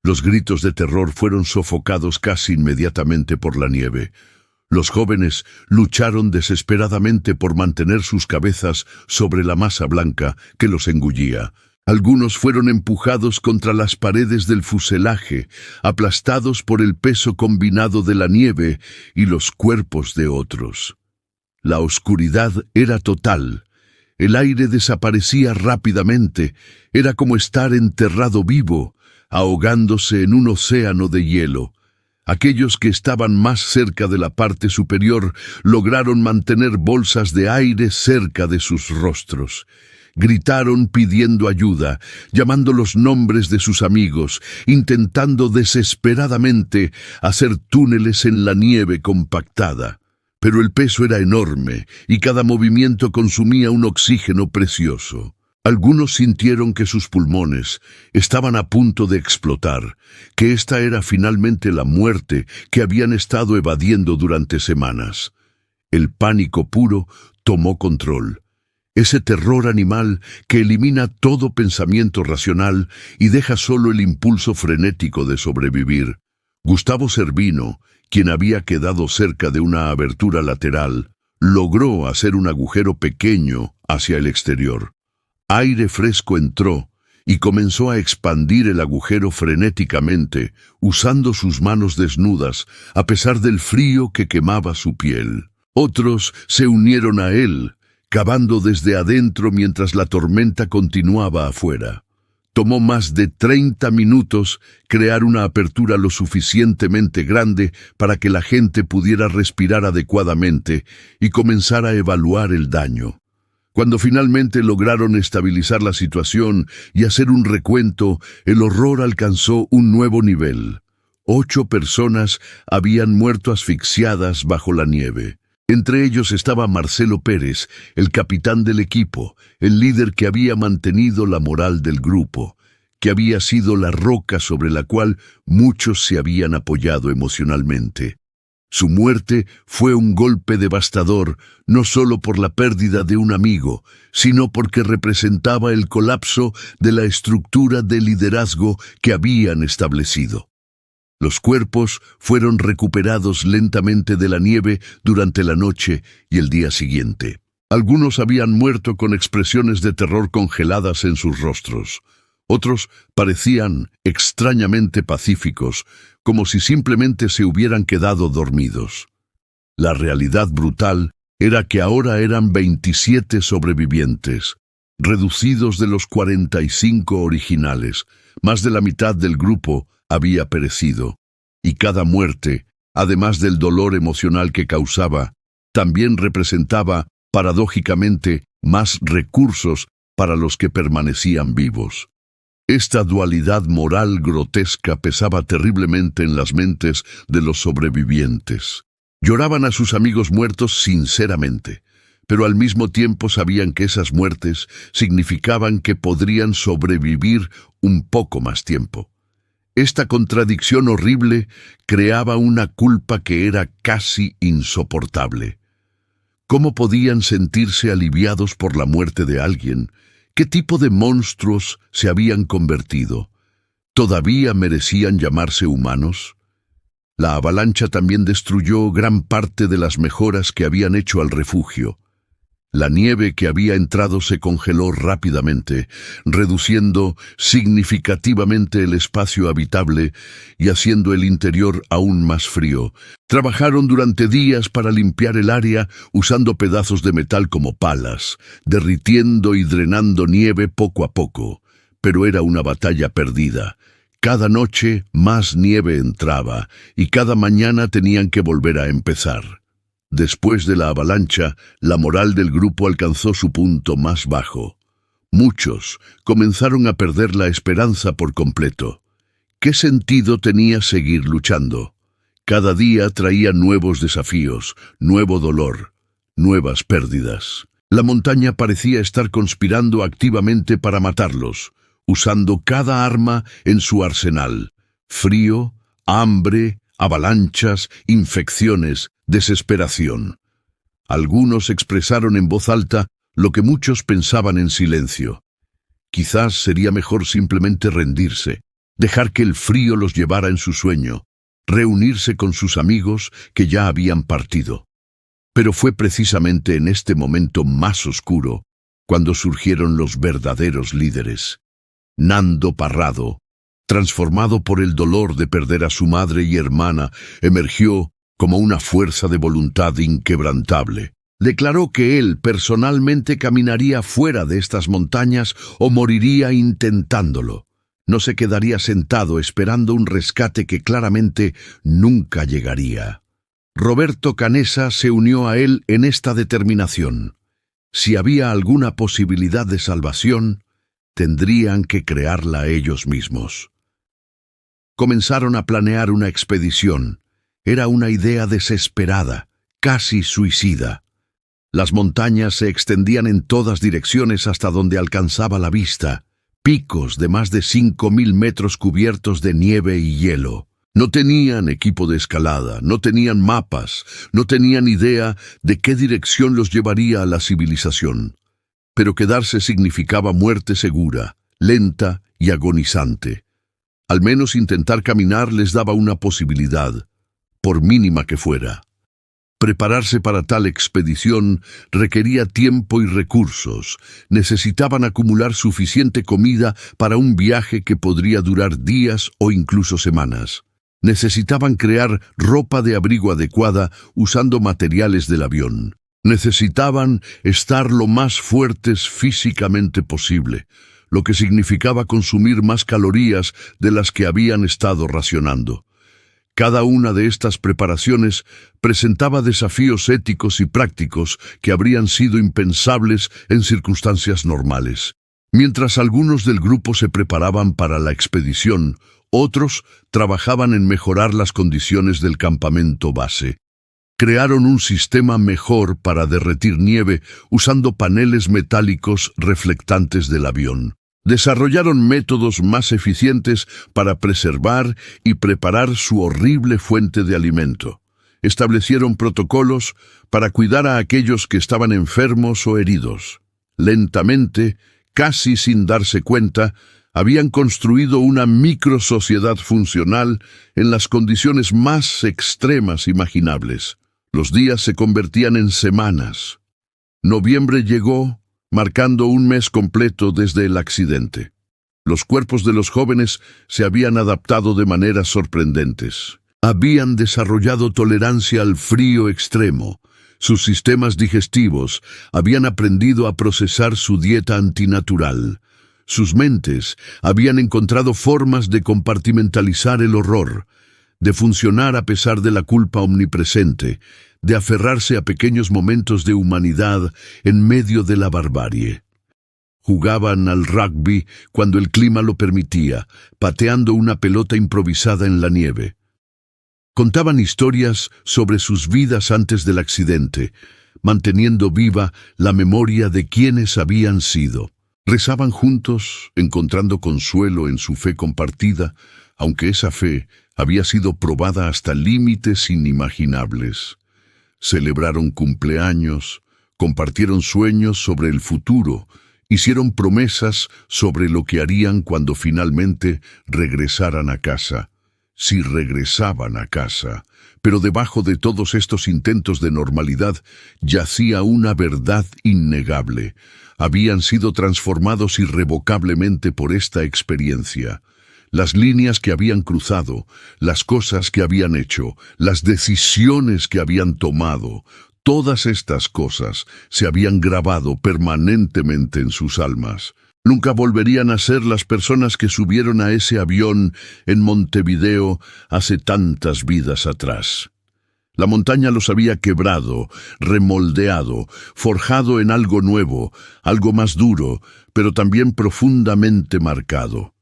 Los gritos de terror fueron sofocados casi inmediatamente por la nieve. Los jóvenes lucharon desesperadamente por mantener sus cabezas sobre la masa blanca que los engullía. Algunos fueron empujados contra las paredes del fuselaje, aplastados por el peso combinado de la nieve y los cuerpos de otros. La oscuridad era total. El aire desaparecía rápidamente. Era como estar enterrado vivo, ahogándose en un océano de hielo. Aquellos que estaban más cerca de la parte superior lograron mantener bolsas de aire cerca de sus rostros. Gritaron pidiendo ayuda, llamando los nombres de sus amigos, intentando desesperadamente hacer túneles en la nieve compactada. Pero el peso era enorme y cada movimiento consumía un oxígeno precioso. Algunos sintieron que sus pulmones estaban a punto de explotar, que esta era finalmente la muerte que habían estado evadiendo durante semanas. El pánico puro tomó control. Ese terror animal que elimina todo pensamiento racional y deja solo el impulso frenético de sobrevivir. Gustavo Cervino, quien había quedado cerca de una abertura lateral, logró hacer un agujero pequeño hacia el exterior. Aire fresco entró y comenzó a expandir el agujero frenéticamente, usando sus manos desnudas, a pesar del frío que quemaba su piel. Otros se unieron a él, cavando desde adentro mientras la tormenta continuaba afuera. Tomó más de 30 minutos crear una apertura lo suficientemente grande para que la gente pudiera respirar adecuadamente y comenzar a evaluar el daño. Cuando finalmente lograron estabilizar la situación y hacer un recuento, el horror alcanzó un nuevo nivel. 8 personas habían muerto asfixiadas bajo la nieve. Entre ellos estaba Marcelo Pérez, el capitán del equipo, el líder que había mantenido la moral del grupo, que había sido la roca sobre la cual muchos se habían apoyado emocionalmente. Su muerte fue un golpe devastador, no solo por la pérdida de un amigo, sino porque representaba el colapso de la estructura de liderazgo que habían establecido. Los cuerpos fueron recuperados lentamente de la nieve durante la noche y el día siguiente. Algunos habían muerto con expresiones de terror congeladas en sus rostros. Otros parecían extrañamente pacíficos, como si simplemente se hubieran quedado dormidos. La realidad brutal era que ahora eran 27 sobrevivientes, reducidos de los 45 originales. Más de la mitad del grupo había perecido, y cada muerte, además del dolor emocional que causaba, también representaba, paradójicamente, más recursos para los que permanecían vivos. Esta dualidad moral grotesca pesaba terriblemente en las mentes de los sobrevivientes. Lloraban a sus amigos muertos sinceramente, pero al mismo tiempo sabían que esas muertes significaban que podrían sobrevivir un poco más tiempo. Esta contradicción horrible creaba una culpa que era casi insoportable. ¿Cómo podían sentirse aliviados por la muerte de alguien? ¿Qué tipo de monstruos se habían convertido? ¿Todavía merecían llamarse humanos? La avalancha también destruyó gran parte de las mejoras que habían hecho al refugio. La nieve que había entrado se congeló rápidamente, reduciendo significativamente el espacio habitable y haciendo el interior aún más frío. Trabajaron durante días para limpiar el área usando pedazos de metal como palas, derritiendo y drenando nieve poco a poco. Pero era una batalla perdida. Cada noche más nieve entraba y cada mañana tenían que volver a empezar. Después de la avalancha, la moral del grupo alcanzó su punto más bajo. Muchos comenzaron a perder la esperanza por completo. ¿Qué sentido tenía seguir luchando? Cada día traía nuevos desafíos, nuevo dolor, nuevas pérdidas. La montaña parecía estar conspirando activamente para matarlos, usando cada arma en su arsenal: frío, hambre, avalanchas, infecciones, desesperación. Algunos expresaron en voz alta lo que muchos pensaban en silencio. Quizás sería mejor simplemente rendirse, dejar que el frío los llevara en su sueño, reunirse con sus amigos que ya habían partido. Pero fue precisamente en este momento más oscuro cuando surgieron los verdaderos líderes. Nando Parrado, transformado por el dolor de perder a su madre y hermana, emergió como una fuerza de voluntad inquebrantable. Declaró que él personalmente caminaría fuera de estas montañas o moriría intentándolo. No se quedaría sentado esperando un rescate que claramente nunca llegaría. Roberto Canessa se unió a él en esta determinación. Si había alguna posibilidad de salvación, tendrían que crearla ellos mismos. Comenzaron a planear una expedición. Era una idea desesperada, casi suicida. Las montañas se extendían en todas direcciones hasta donde alcanzaba la vista, picos de más de 5.000 metros cubiertos de nieve y hielo. No tenían equipo de escalada, no tenían mapas, no tenían idea de qué dirección los llevaría a la civilización. Pero quedarse significaba muerte segura, lenta y agonizante. Al menos intentar caminar les daba una posibilidad, por mínima que fuera. Prepararse para tal expedición requería tiempo y recursos. Necesitaban acumular suficiente comida para un viaje que podría durar días o incluso semanas. Necesitaban crear ropa de abrigo adecuada usando materiales del avión. Necesitaban estar lo más fuertes físicamente posible, lo que significaba consumir más calorías de las que habían estado racionando. Cada una de estas preparaciones presentaba desafíos éticos y prácticos que habrían sido impensables en circunstancias normales. Mientras algunos del grupo se preparaban para la expedición, otros trabajaban en mejorar las condiciones del campamento base. Crearon un sistema mejor para derretir nieve usando paneles metálicos reflectantes del avión. Desarrollaron métodos más eficientes para preservar y preparar su horrible fuente de alimento. Establecieron protocolos para cuidar a aquellos que estaban enfermos o heridos. Lentamente, casi sin darse cuenta, habían construido una microsociedad funcional en las condiciones más extremas imaginables. Los días se convertían en semanas. Noviembre llegó, marcando un mes completo desde el accidente. Los cuerpos de los jóvenes se habían adaptado de maneras sorprendentes. Habían desarrollado tolerancia al frío extremo. Sus sistemas digestivos habían aprendido a procesar su dieta antinatural. Sus mentes habían encontrado formas de compartimentalizar el horror, de funcionar a pesar de la culpa omnipresente, de aferrarse a pequeños momentos de humanidad en medio de la barbarie. Jugaban al rugby cuando el clima lo permitía, pateando una pelota improvisada en la nieve. Contaban historias sobre sus vidas antes del accidente, manteniendo viva la memoria de quienes habían sido. Rezaban juntos, encontrando consuelo en su fe compartida, aunque esa fe había sido probada hasta límites inimaginables. Celebraron cumpleaños, compartieron sueños sobre el futuro, hicieron promesas sobre lo que harían cuando finalmente regresaran a casa. si regresaban a casa. Pero debajo de todos estos intentos de normalidad yacía una verdad innegable. Habían sido transformados irrevocablemente por esta experiencia. Las líneas que habían cruzado, las cosas que habían hecho, las decisiones que habían tomado, todas estas cosas se habían grabado permanentemente en sus almas. Nunca volverían a ser las personas que subieron a ese avión en Montevideo hace tantas vidas atrás. La montaña los había quebrado, remoldeado, forjado en algo nuevo, algo más duro, pero también profundamente marcado.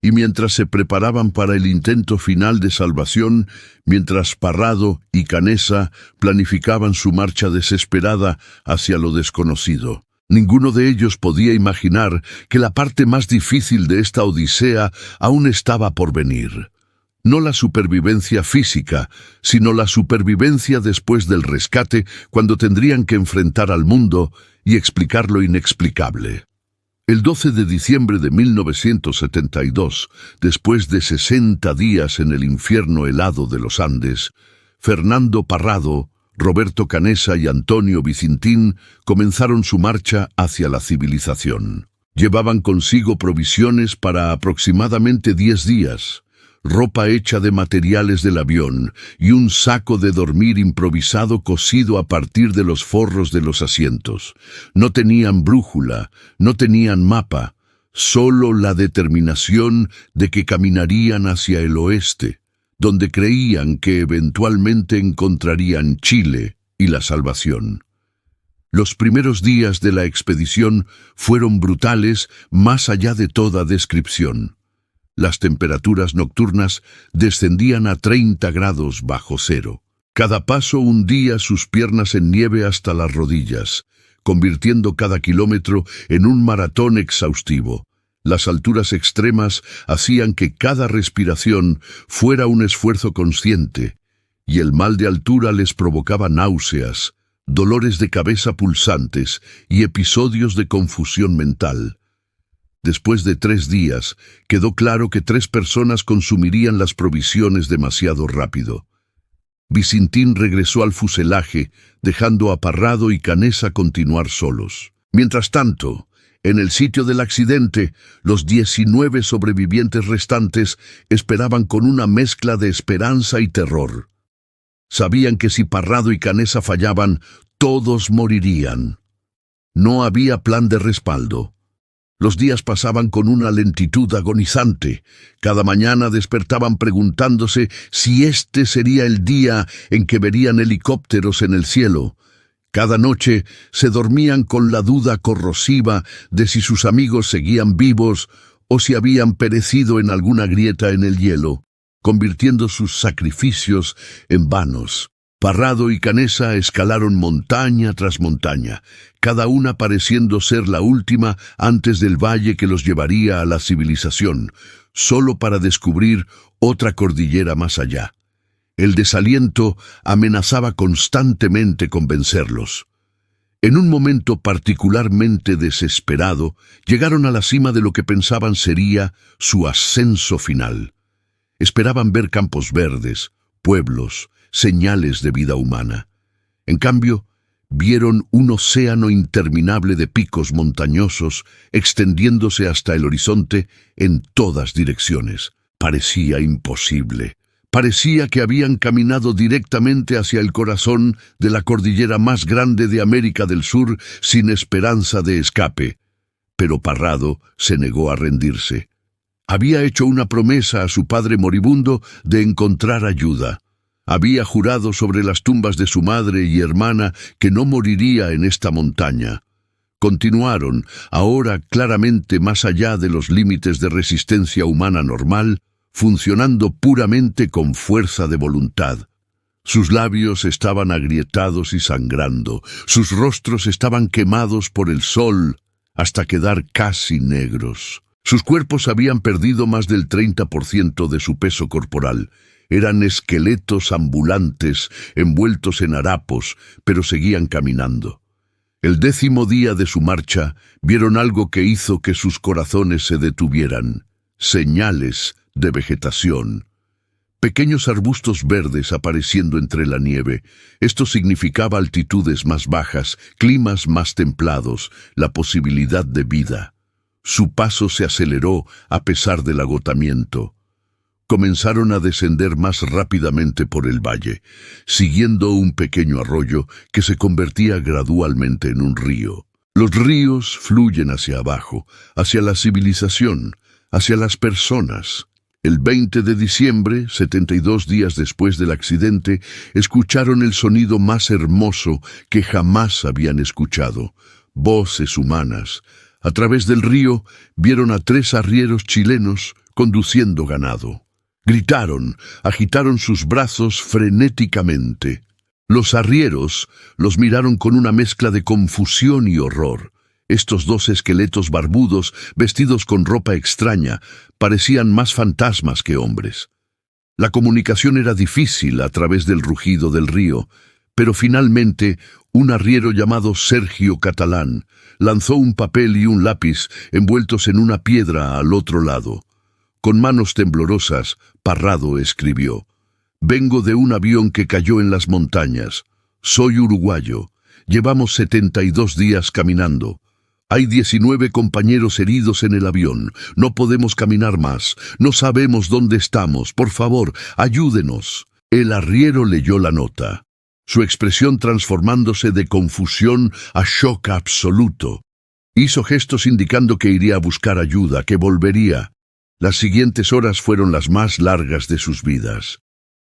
Y mientras se preparaban para el intento final de salvación, mientras Parrado y Canessa planificaban su marcha desesperada hacia lo desconocido, ninguno de ellos podía imaginar que la parte más difícil de esta odisea aún estaba por venir. No la supervivencia física, sino la supervivencia después del rescate, cuando tendrían que enfrentar al mundo y explicar lo inexplicable. El 12 de diciembre de 1972, después de 60 días en el infierno helado de los Andes, Fernando Parrado, Roberto Canessa y Antonio Vicintín comenzaron su marcha hacia la civilización. Llevaban consigo provisiones para aproximadamente 10 días, ropa hecha de materiales del avión y un saco de dormir improvisado cosido a partir de los forros de los asientos. No tenían brújula, no tenían mapa, solo la determinación de que caminarían hacia el oeste, donde creían que eventualmente encontrarían Chile y la salvación. Los primeros días de la expedición fueron brutales más allá de toda descripción. Las temperaturas nocturnas descendían a 30 grados bajo cero. Cada paso hundía sus piernas en nieve hasta las rodillas, convirtiendo cada kilómetro en un maratón exhaustivo. Las alturas extremas hacían que cada respiración fuera un esfuerzo consciente, y el mal de altura les provocaba náuseas, dolores de cabeza pulsantes y episodios de confusión mental. Después de 3 días, quedó claro que 3 personas consumirían las provisiones demasiado rápido. Vicintín regresó al fuselaje, dejando a Parrado y Canessa continuar solos. Mientras tanto, en el sitio del accidente, los 19 sobrevivientes restantes esperaban con una mezcla de esperanza y terror. Sabían que si Parrado y Canessa fallaban, todos morirían. No había plan de respaldo. Los días pasaban con una lentitud agonizante. Cada mañana despertaban preguntándose si este sería el día en que verían helicópteros en el cielo. Cada noche se dormían con la duda corrosiva de si sus amigos seguían vivos o si habían perecido en alguna grieta en el hielo, convirtiendo sus sacrificios en vanos. Parrado y Canessa escalaron montaña tras montaña, cada una pareciendo ser la última antes del valle que los llevaría a la civilización, solo para descubrir otra cordillera más allá. El desaliento amenazaba constantemente con vencerlos. En un momento particularmente desesperado, llegaron a la cima de lo que pensaban sería su ascenso final. Esperaban ver campos verdes, pueblos, señales de vida humana. En cambio, vieron un océano interminable de picos montañosos extendiéndose hasta el horizonte en todas direcciones. Parecía imposible. Parecía que habían caminado directamente hacia el corazón de la cordillera más grande de América del Sur sin esperanza de escape. Pero Parrado se negó a rendirse. Había hecho una promesa a su padre moribundo de encontrar ayuda. Había jurado sobre las tumbas de su madre y hermana que no moriría en esta montaña. Continuaron, ahora claramente más allá de los límites de resistencia humana normal, funcionando puramente con fuerza de voluntad. Sus labios estaban agrietados y sangrando, sus rostros estaban quemados por el sol hasta quedar casi negros. Sus cuerpos habían perdido más del 30% de su peso corporal. Eran esqueletos ambulantes, envueltos en harapos, pero seguían caminando. El 10º día de su marcha, vieron algo que hizo que sus corazones se detuvieran. Señales de vegetación. pequeños arbustos verdes apareciendo entre la nieve. Esto significaba altitudes más bajas, climas más templados, la posibilidad de vida. Su paso se aceleró a pesar del agotamiento. Comenzaron a descender más rápidamente por el valle, siguiendo un pequeño arroyo que se convertía gradualmente en un río. Los ríos fluyen hacia abajo, hacia la civilización, hacia las personas. El 20 de diciembre, 72 días después del accidente, escucharon el sonido más hermoso que jamás habían escuchado. Voces humanas. A través del río vieron a 3 arrieros chilenos conduciendo ganado. Gritaron, agitaron sus brazos frenéticamente. Los arrieros los miraron con una mezcla de confusión y horror. Estos 2 esqueletos barbudos, vestidos con ropa extraña, parecían más fantasmas que hombres. La comunicación era difícil a través del rugido del río, pero finalmente un arriero llamado Sergio Catalán lanzó un papel y un lápiz envueltos en una piedra al otro lado. Con manos temblorosas, Parrado escribió: «Vengo de un avión que cayó en las montañas. Soy uruguayo. Llevamos 72 días caminando. Hay 19 compañeros heridos en el avión. No podemos caminar más. No sabemos dónde estamos. Por favor, ayúdenos». El arriero leyó la nota, su expresión transformándose de confusión a shock absoluto. Hizo gestos indicando que iría a buscar ayuda, que volvería. Las siguientes horas fueron las más largas de sus vidas.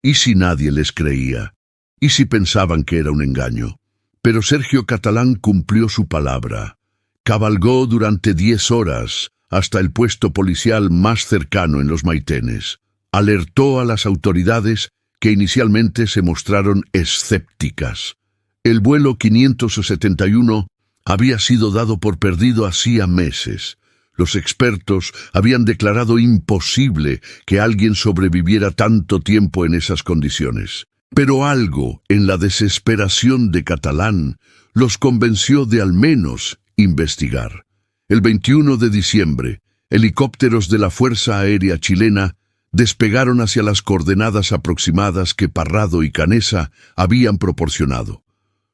¿Y si nadie les creía? ¿Y si pensaban que era un engaño? Pero Sergio Catalán cumplió su palabra. Cabalgó durante 10 horas hasta el puesto policial más cercano en los Maitenes. Alertó a las autoridades que inicialmente se mostraron escépticas. El vuelo 571 había sido dado por perdido hacía meses. Los expertos habían declarado imposible que alguien sobreviviera tanto tiempo en esas condiciones. Pero algo en la desesperación de Catalán los convenció de al menos investigar. El 21 de diciembre, helicópteros de la Fuerza Aérea Chilena despegaron hacia las coordenadas aproximadas que Parrado y Canessa habían proporcionado.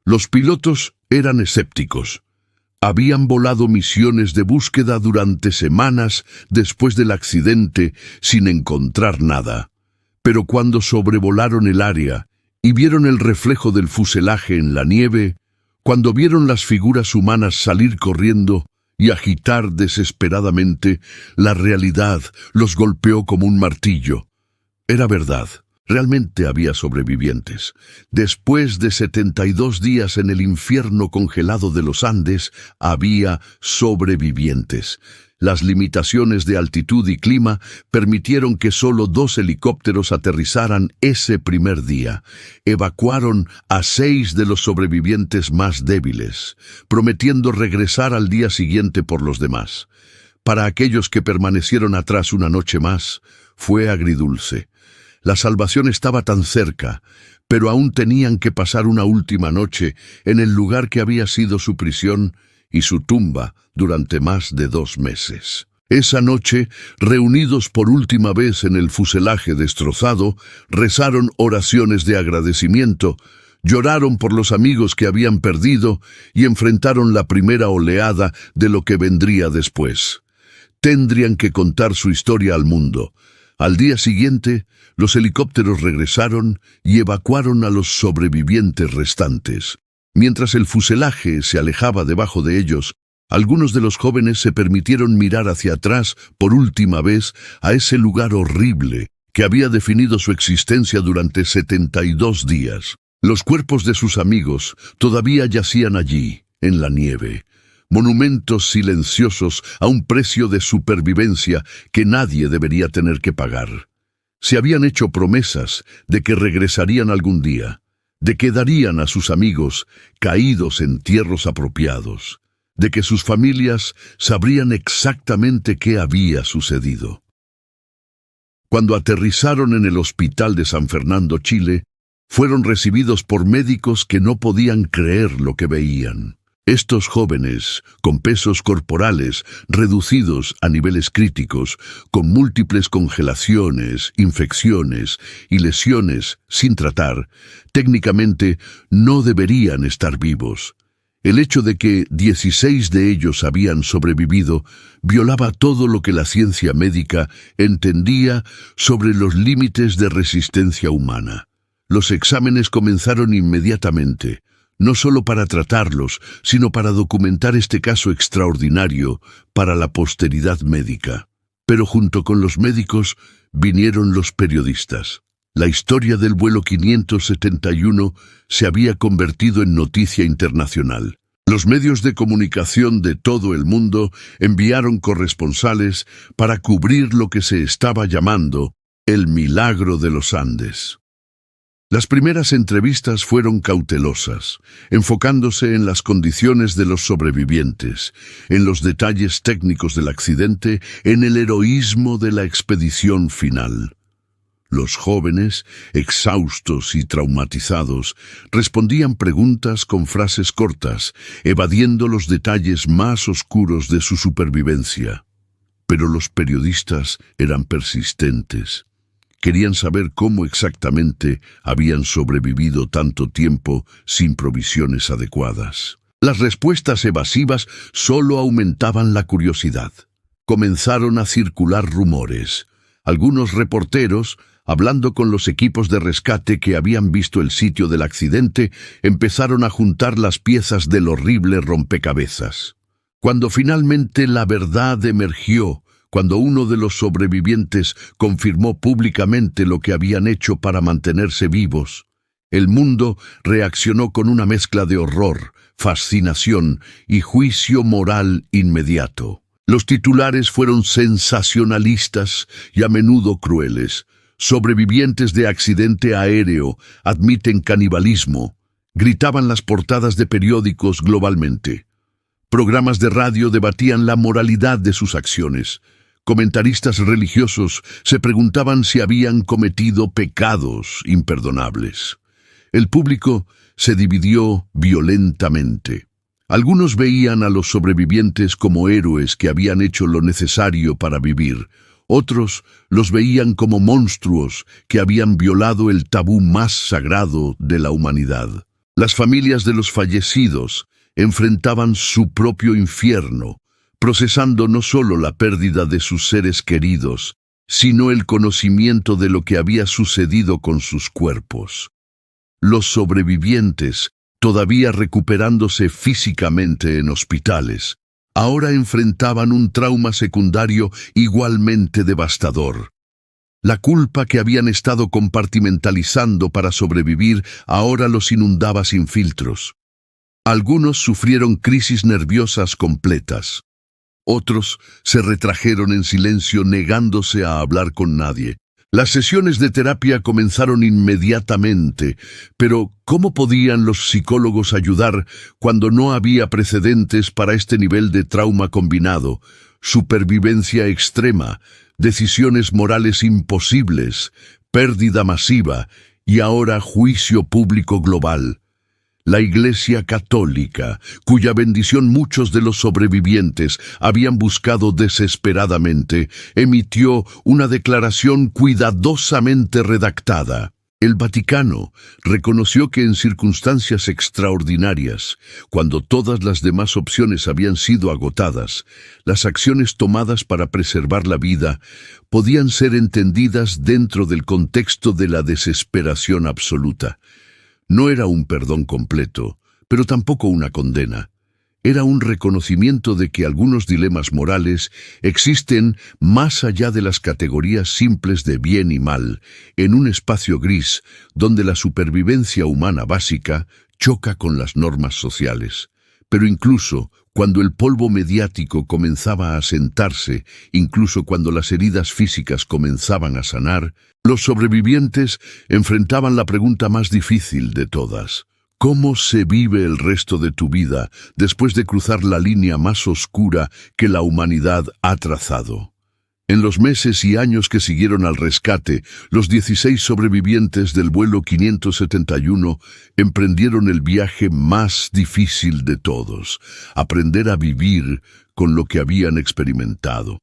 Los pilotos eran escépticos. Habían volado misiones de búsqueda durante semanas después del accidente sin encontrar nada. Pero cuando sobrevolaron el área y vieron el reflejo del fuselaje en la nieve, cuando vieron las figuras humanas salir corriendo y agitar desesperadamente, la realidad los golpeó como un martillo. Era verdad. Realmente había sobrevivientes. Después de 72 días en el infierno congelado de los Andes, había sobrevivientes. Las limitaciones de altitud y clima permitieron que solo 2 helicópteros aterrizaran ese primer día. Evacuaron a 6 de los sobrevivientes más débiles, prometiendo regresar al día siguiente por los demás. Para aquellos que permanecieron atrás una noche más, fue agridulce. La salvación estaba tan cerca, pero aún tenían que pasar una última noche en el lugar que había sido su prisión y su tumba durante más de 2 meses. Esa noche, reunidos por última vez en el fuselaje destrozado, rezaron oraciones de agradecimiento, lloraron por los amigos que habían perdido y enfrentaron la primera oleada de lo que vendría después. Tendrían que contar su historia al mundo. Al día siguiente, los helicópteros regresaron y evacuaron a los sobrevivientes restantes. Mientras el fuselaje se alejaba debajo de ellos, algunos de los jóvenes se permitieron mirar hacia atrás por última vez a ese lugar horrible que había definido su existencia durante 72 días. Los cuerpos de sus amigos todavía yacían allí, en la nieve. Monumentos silenciosos a un precio de supervivencia que nadie debería tener que pagar. Se habían hecho promesas de que regresarían algún día, de que darían a sus amigos caídos entierros apropiados, de que sus familias sabrían exactamente qué había sucedido. Cuando aterrizaron en el hospital de San Fernando, Chile, fueron recibidos por médicos que no podían creer lo que veían. Estos jóvenes, con pesos corporales reducidos a niveles críticos, con múltiples congelaciones, infecciones y lesiones sin tratar, técnicamente no deberían estar vivos. El hecho de que 16 de ellos habían sobrevivido violaba todo lo que la ciencia médica entendía sobre los límites de resistencia humana. Los exámenes comenzaron inmediatamente, no solo para tratarlos, sino para documentar este caso extraordinario para la posteridad médica. Pero junto con los médicos vinieron los periodistas. La historia del vuelo 571 se había convertido en noticia internacional. Los medios de comunicación de todo el mundo enviaron corresponsales para cubrir lo que se estaba llamando el milagro de los Andes. Las primeras entrevistas fueron cautelosas, enfocándose en las condiciones de los sobrevivientes, en los detalles técnicos del accidente, en el heroísmo de la expedición final. Los jóvenes, exhaustos y traumatizados, respondían preguntas con frases cortas, evadiendo los detalles más oscuros de su supervivencia. Pero los periodistas eran persistentes. Querían saber cómo exactamente habían sobrevivido tanto tiempo sin provisiones adecuadas. Las respuestas evasivas solo aumentaban la curiosidad. Comenzaron a circular rumores. Algunos reporteros, hablando con los equipos de rescate que habían visto el sitio del accidente, empezaron a juntar las piezas del horrible rompecabezas. Cuando finalmente la verdad emergió, cuando uno de los sobrevivientes confirmó públicamente lo que habían hecho para mantenerse vivos, el mundo reaccionó con una mezcla de horror, fascinación y juicio moral inmediato. Los titulares fueron sensacionalistas y a menudo crueles. Sobrevivientes de accidente aéreo admiten canibalismo, gritaban las portadas de periódicos globalmente. Programas de radio debatían la moralidad de sus acciones. Comentaristas religiosos se preguntaban si habían cometido pecados imperdonables. El público se dividió violentamente. Algunos veían a los sobrevivientes como héroes que habían hecho lo necesario para vivir. Otros los veían como monstruos que habían violado el tabú más sagrado de la humanidad. Las familias de los fallecidos enfrentaban su propio infierno, procesando no solo la pérdida de sus seres queridos, sino el conocimiento de lo que había sucedido con sus cuerpos. Los sobrevivientes, todavía recuperándose físicamente en hospitales, ahora enfrentaban un trauma secundario igualmente devastador. La culpa que habían estado compartimentalizando para sobrevivir ahora los inundaba sin filtros. Algunos sufrieron crisis nerviosas completas. Otros se retrajeron en silencio negándose a hablar con nadie. Las sesiones de terapia comenzaron inmediatamente, pero ¿cómo podían los psicólogos ayudar cuando no había precedentes para este nivel de trauma combinado, supervivencia extrema, decisiones morales imposibles, pérdida masiva y ahora juicio público global? La Iglesia Católica, cuya bendición muchos de los sobrevivientes habían buscado desesperadamente, emitió una declaración cuidadosamente redactada. El Vaticano reconoció que en circunstancias extraordinarias, cuando todas las demás opciones habían sido agotadas, las acciones tomadas para preservar la vida podían ser entendidas dentro del contexto de la desesperación absoluta. No era un perdón completo, pero tampoco una condena. Era un reconocimiento de que algunos dilemas morales existen más allá de las categorías simples de bien y mal, en un espacio gris donde la supervivencia humana básica choca con las normas sociales. Pero incluso cuando el polvo mediático comenzaba a asentarse, incluso cuando las heridas físicas comenzaban a sanar, los sobrevivientes enfrentaban la pregunta más difícil de todas. ¿Cómo se vive el resto de tu vida después de cruzar la línea más oscura que la humanidad ha trazado? En los meses y años que siguieron al rescate, los 16 sobrevivientes del vuelo 571 emprendieron el viaje más difícil de todos: aprender a vivir con lo que habían experimentado.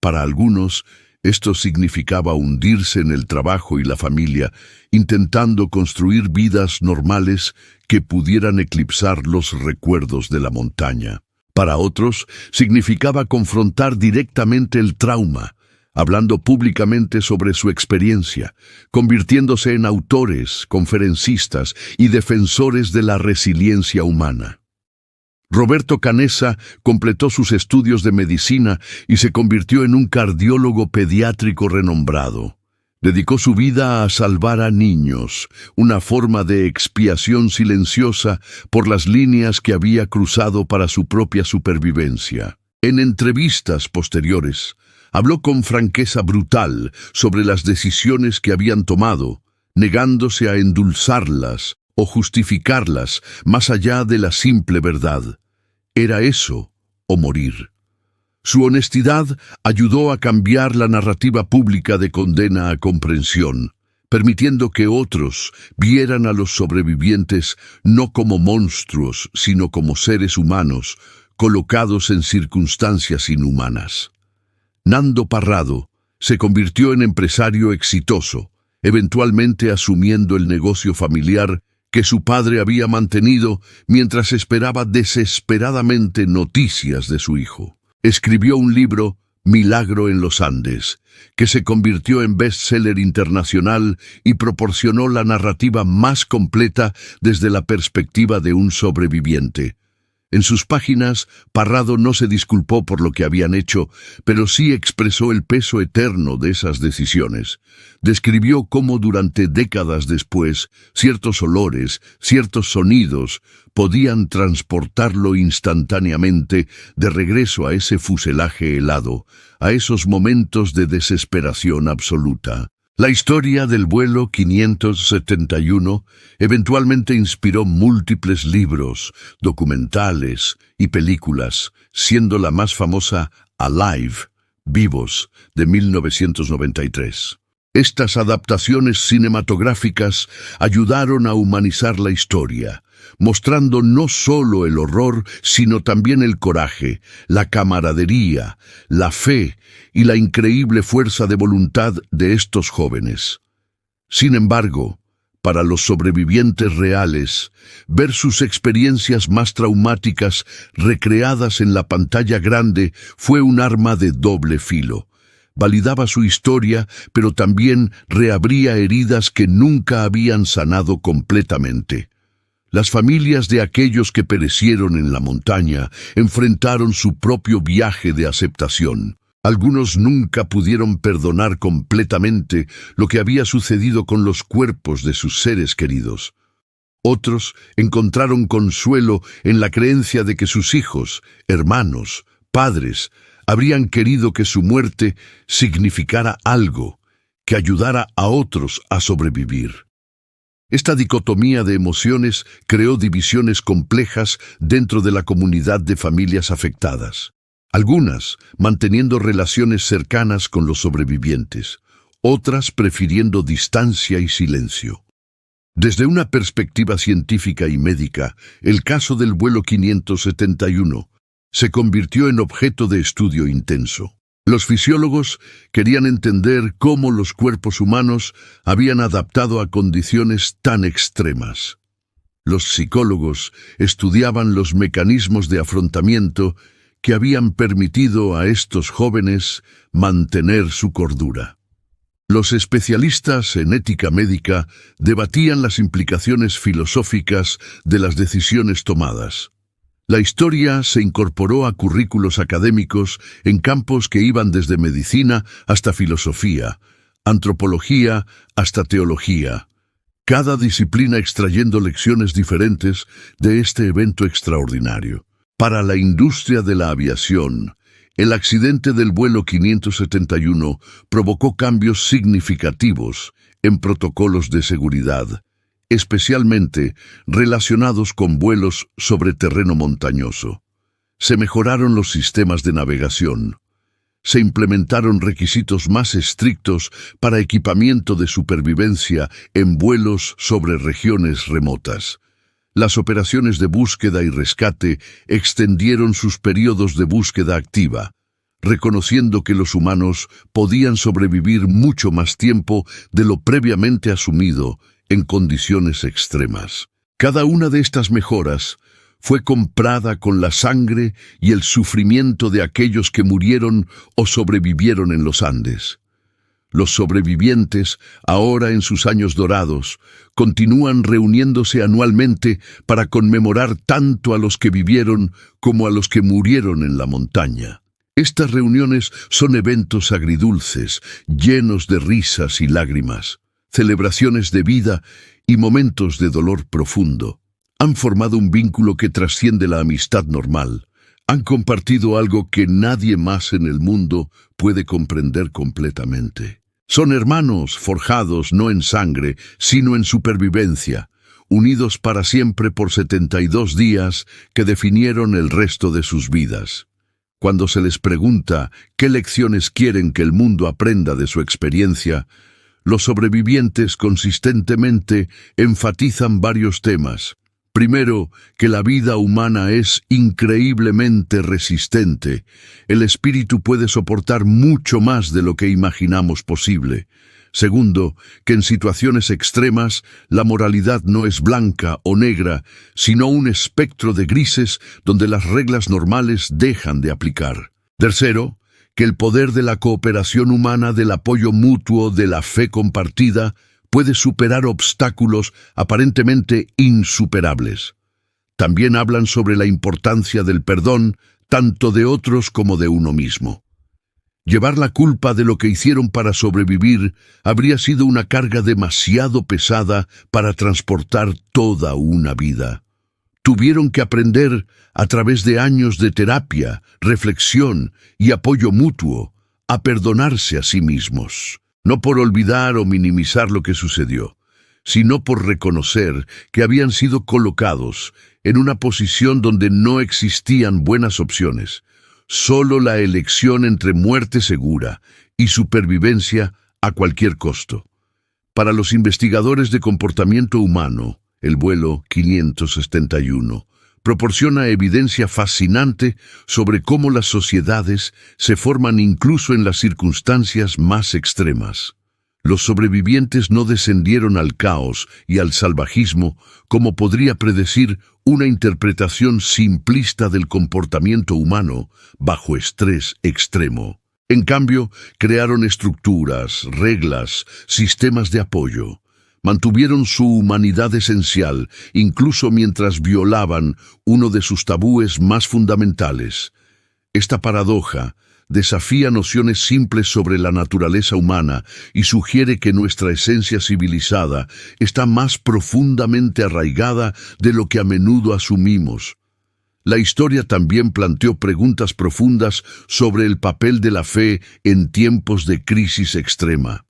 Para algunos, esto significaba hundirse en el trabajo y la familia, intentando construir vidas normales que pudieran eclipsar los recuerdos de la montaña. Para otros, significaba confrontar directamente el trauma, hablando públicamente sobre su experiencia, convirtiéndose en autores, conferencistas y defensores de la resiliencia humana. Roberto Canessa completó sus estudios de medicina y se convirtió en un cardiólogo pediátrico renombrado. Dedicó su vida a salvar a niños, una forma de expiación silenciosa por las líneas que había cruzado para su propia supervivencia. En entrevistas posteriores, habló con franqueza brutal sobre las decisiones que habían tomado, negándose a endulzarlas o justificarlas más allá de la simple verdad. Era eso o morir. Su honestidad ayudó a cambiar la narrativa pública de condena a comprensión, permitiendo que otros vieran a los sobrevivientes no como monstruos, sino como seres humanos, colocados en circunstancias inhumanas. Nando Parrado se convirtió en empresario exitoso, eventualmente asumiendo el negocio familiar que su padre había mantenido mientras esperaba desesperadamente noticias de su hijo. Escribió un libro, Milagro en los Andes, que se convirtió en bestseller internacional y proporcionó la narrativa más completa desde la perspectiva de un sobreviviente. En sus páginas, Parrado no se disculpó por lo que habían hecho, pero sí expresó el peso eterno de esas decisiones. Describió cómo durante décadas después, ciertos olores, ciertos sonidos, podían transportarlo instantáneamente de regreso a ese fuselaje helado, a esos momentos de desesperación absoluta. La historia del vuelo 571 eventualmente inspiró múltiples libros, documentales y películas, siendo la más famosa Alive, Vivos, de 1993. Estas adaptaciones cinematográficas ayudaron a humanizar la historia, mostrando no solo el horror, sino también el coraje, la camaradería, la fe y la increíble fuerza de voluntad de estos jóvenes. Sin embargo, para los sobrevivientes reales, ver sus experiencias más traumáticas recreadas en la pantalla grande fue un arma de doble filo. Validaba su historia, pero también reabría heridas que nunca habían sanado completamente. Las familias de aquellos que perecieron en la montaña enfrentaron su propio viaje de aceptación. Algunos nunca pudieron perdonar completamente lo que había sucedido con los cuerpos de sus seres queridos. Otros encontraron consuelo en la creencia de que sus hijos, hermanos, padres, habrían querido que su muerte significara algo, que ayudara a otros a sobrevivir. Esta dicotomía de emociones creó divisiones complejas dentro de la comunidad de familias afectadas. Algunas manteniendo relaciones cercanas con los sobrevivientes, otras prefiriendo distancia y silencio. Desde una perspectiva científica y médica, el caso del vuelo 571 se convirtió en objeto de estudio intenso. Los fisiólogos querían entender cómo los cuerpos humanos habían adaptado a condiciones tan extremas. Los psicólogos estudiaban los mecanismos de afrontamiento que habían permitido a estos jóvenes mantener su cordura. Los especialistas en ética médica debatían las implicaciones filosóficas de las decisiones tomadas. La historia se incorporó a currículos académicos en campos que iban desde medicina hasta filosofía, antropología hasta teología, cada disciplina extrayendo lecciones diferentes de este evento extraordinario. Para la industria de la aviación, el accidente del vuelo 571 provocó cambios significativos en protocolos de seguridad, especialmente relacionados con vuelos sobre terreno montañoso. Se mejoraron los sistemas de navegación. se implementaron requisitos más estrictos para equipamiento de supervivencia en vuelos sobre regiones remotas. Las operaciones de búsqueda y rescate extendieron sus periodos de búsqueda activa, reconociendo que los humanos podían sobrevivir mucho más tiempo de lo previamente asumido en condiciones extremas. Cada una de estas mejoras fue comprada con la sangre y el sufrimiento de aquellos que murieron o sobrevivieron en los Andes. Los sobrevivientes, ahora en sus años dorados, continúan reuniéndose anualmente para conmemorar tanto a los que vivieron como a los que murieron en la montaña. Estas reuniones son eventos agridulces, llenos de risas y lágrimas, celebraciones de vida y momentos de dolor profundo. Han formado un vínculo que trasciende la amistad normal. Han compartido algo que nadie más en el mundo puede comprender completamente. Son hermanos forjados no en sangre, sino en supervivencia, unidos para siempre por 72 días que definieron el resto de sus vidas. Cuando se les pregunta qué lecciones quieren que el mundo aprenda de su experiencia, los sobrevivientes consistentemente enfatizan varios temas. Primero, que la vida humana es increíblemente resistente. El espíritu puede soportar mucho más de lo que imaginamos posible. Segundo, que en situaciones extremas la moralidad no es blanca o negra, sino un espectro de grises donde las reglas normales dejan de aplicar. Tercero, que el poder de la cooperación humana, del apoyo mutuo, de la fe compartida, puede superar obstáculos aparentemente insuperables. También hablan sobre la importancia del perdón, tanto de otros como de uno mismo. Llevar la culpa de lo que hicieron para sobrevivir habría sido una carga demasiado pesada para transportar toda una vida. Tuvieron que aprender, a través de años de terapia, reflexión y apoyo mutuo, a perdonarse a sí mismos. No por olvidar o minimizar lo que sucedió, sino por reconocer que habían sido colocados en una posición donde no existían buenas opciones, solo la elección entre muerte segura y supervivencia a cualquier costo. Para los investigadores de comportamiento humano, el vuelo 571 proporciona evidencia fascinante sobre cómo las sociedades se forman incluso en las circunstancias más extremas. Los sobrevivientes no descendieron al caos y al salvajismo como podría predecir una interpretación simplista del comportamiento humano bajo estrés extremo. En cambio, crearon estructuras, reglas, sistemas de apoyo. Mantuvieron su humanidad esencial, incluso mientras violaban uno de sus tabúes más fundamentales. Esta paradoja desafía nociones simples sobre la naturaleza humana y sugiere que nuestra esencia civilizada está más profundamente arraigada de lo que a menudo asumimos. La historia también planteó preguntas profundas sobre el papel de la fe en tiempos de crisis extrema.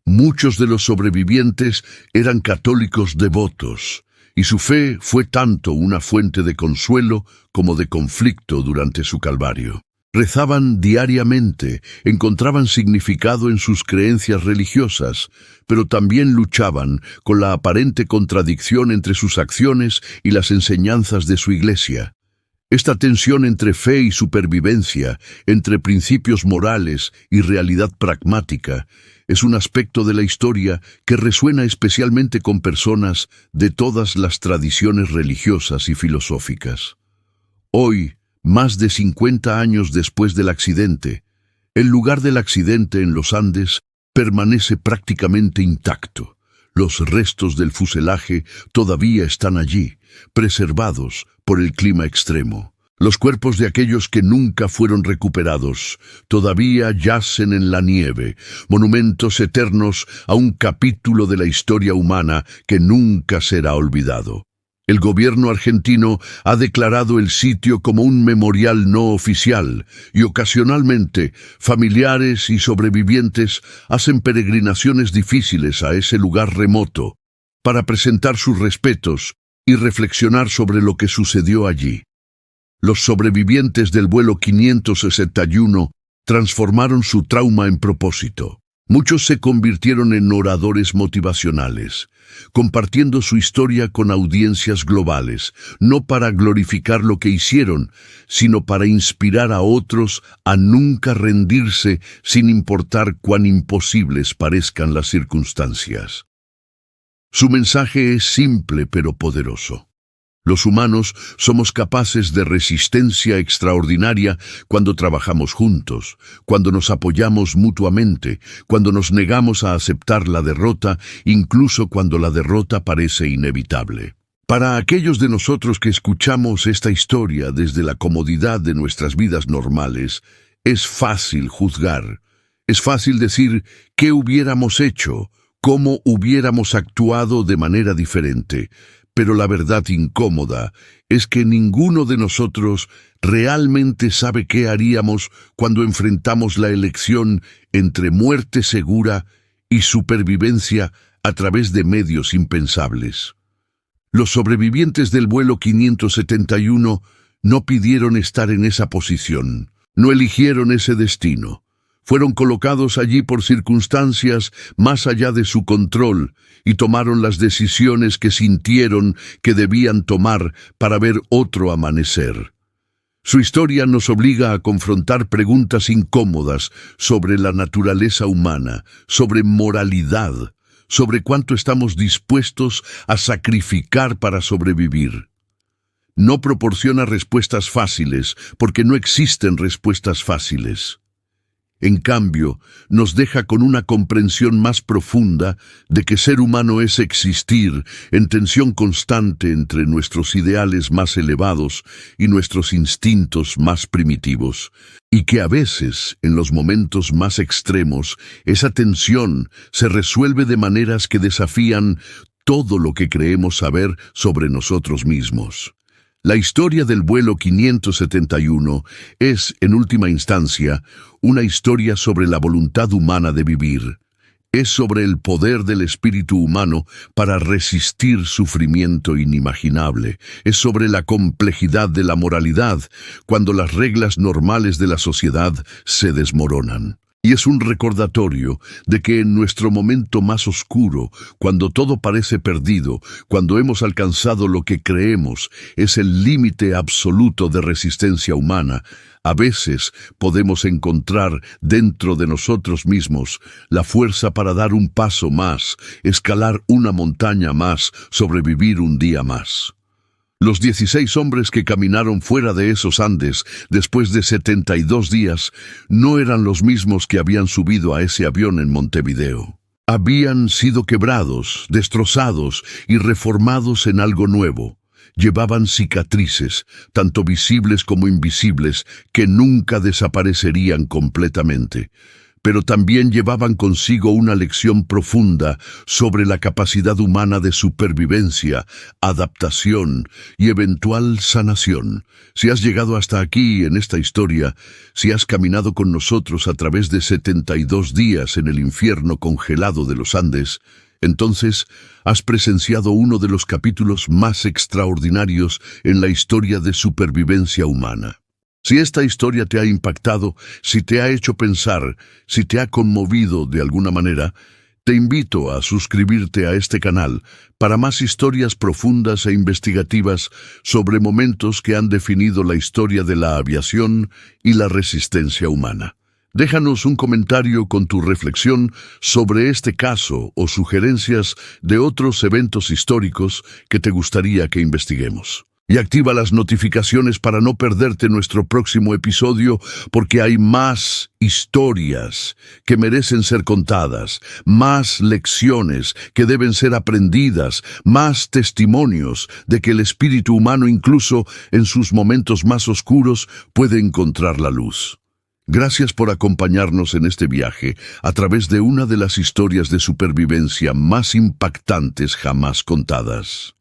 Muchos de los sobrevivientes eran católicos devotos, y su fe fue tanto una fuente de consuelo como de conflicto durante su calvario. Rezaban diariamente, encontraban significado en sus creencias religiosas, pero también luchaban con la aparente contradicción entre sus acciones y las enseñanzas de su iglesia. Esta tensión entre fe y supervivencia, entre principios morales y realidad pragmática, es un aspecto de la historia que resuena especialmente con personas de todas las tradiciones religiosas y filosóficas. Hoy, más de 50 años después del accidente, el lugar del accidente en los Andes permanece prácticamente intacto. Los restos del fuselaje todavía están allí, preservados por el clima extremo. Los cuerpos de aquellos que nunca fueron recuperados todavía yacen en la nieve, monumentos eternos a un capítulo de la historia humana que nunca será olvidado. El gobierno argentino ha declarado el sitio como un memorial no oficial y ocasionalmente familiares y sobrevivientes hacen peregrinaciones difíciles a ese lugar remoto para presentar sus respetos y reflexionar sobre lo que sucedió allí. Los sobrevivientes del vuelo 561 transformaron su trauma en propósito. Muchos se convirtieron en oradores motivacionales, compartiendo su historia con audiencias globales, no para glorificar lo que hicieron, sino para inspirar a otros a nunca rendirse sin importar cuán imposibles parezcan las circunstancias. Su mensaje es simple pero poderoso. Los humanos somos capaces de resistencia extraordinaria cuando trabajamos juntos, cuando nos apoyamos mutuamente, cuando nos negamos a aceptar la derrota, incluso cuando la derrota parece inevitable. Para aquellos de nosotros que escuchamos esta historia desde la comodidad de nuestras vidas normales, es fácil juzgar. Es fácil decir qué hubiéramos hecho, cómo hubiéramos actuado de manera diferente. Pero la verdad incómoda es que ninguno de nosotros realmente sabe qué haríamos cuando enfrentamos la elección entre muerte segura y supervivencia a través de medios impensables. Los sobrevivientes del vuelo 571 no pidieron estar en esa posición, no eligieron ese destino. Fueron colocados allí por circunstancias más allá de su control y tomaron las decisiones que sintieron que debían tomar para ver otro amanecer. Su historia nos obliga a confrontar preguntas incómodas sobre la naturaleza humana, sobre moralidad, sobre cuánto estamos dispuestos a sacrificar para sobrevivir. No proporciona respuestas fáciles, porque no existen respuestas fáciles. En cambio, nos deja con una comprensión más profunda de que ser humano es existir en tensión constante entre nuestros ideales más elevados y nuestros instintos más primitivos, y que a veces, en los momentos más extremos, esa tensión se resuelve de maneras que desafían todo lo que creemos saber sobre nosotros mismos. La historia del vuelo 571 es, en última instancia, una historia sobre la voluntad humana de vivir. Es sobre el poder del espíritu humano para resistir sufrimiento inimaginable. Es sobre la complejidad de la moralidad cuando las reglas normales de la sociedad se desmoronan. Y es un recordatorio de que en nuestro momento más oscuro, cuando todo parece perdido, cuando hemos alcanzado lo que creemos es el límite absoluto de resistencia humana, a veces podemos encontrar dentro de nosotros mismos la fuerza para dar un paso más, escalar una montaña más, sobrevivir un día más. Los 16 hombres que caminaron fuera de esos Andes después de 72 días no eran los mismos que habían subido a ese avión en Montevideo. Habían sido quebrados, destrozados y reformados en algo nuevo. Llevaban cicatrices, tanto visibles como invisibles, que nunca desaparecerían completamente. Pero también llevaban consigo una lección profunda sobre la capacidad humana de supervivencia, adaptación y eventual sanación. Si has llegado hasta aquí en esta historia, si has caminado con nosotros a través de 72 días en el infierno congelado de los Andes, entonces has presenciado uno de los capítulos más extraordinarios en la historia de supervivencia humana. Si esta historia te ha impactado, si te ha hecho pensar, si te ha conmovido de alguna manera, te invito a suscribirte a este canal para más historias profundas e investigativas sobre momentos que han definido la historia de la aviación y la resistencia humana. Déjanos un comentario con tu reflexión sobre este caso o sugerencias de otros eventos históricos que te gustaría que investiguemos. Y activa las notificaciones para no perderte nuestro próximo episodio, porque hay más historias que merecen ser contadas, más lecciones que deben ser aprendidas, más testimonios de que el espíritu humano, incluso en sus momentos más oscuros, puede encontrar la luz. Gracias por acompañarnos en este viaje a través de una de las historias de supervivencia más impactantes jamás contadas.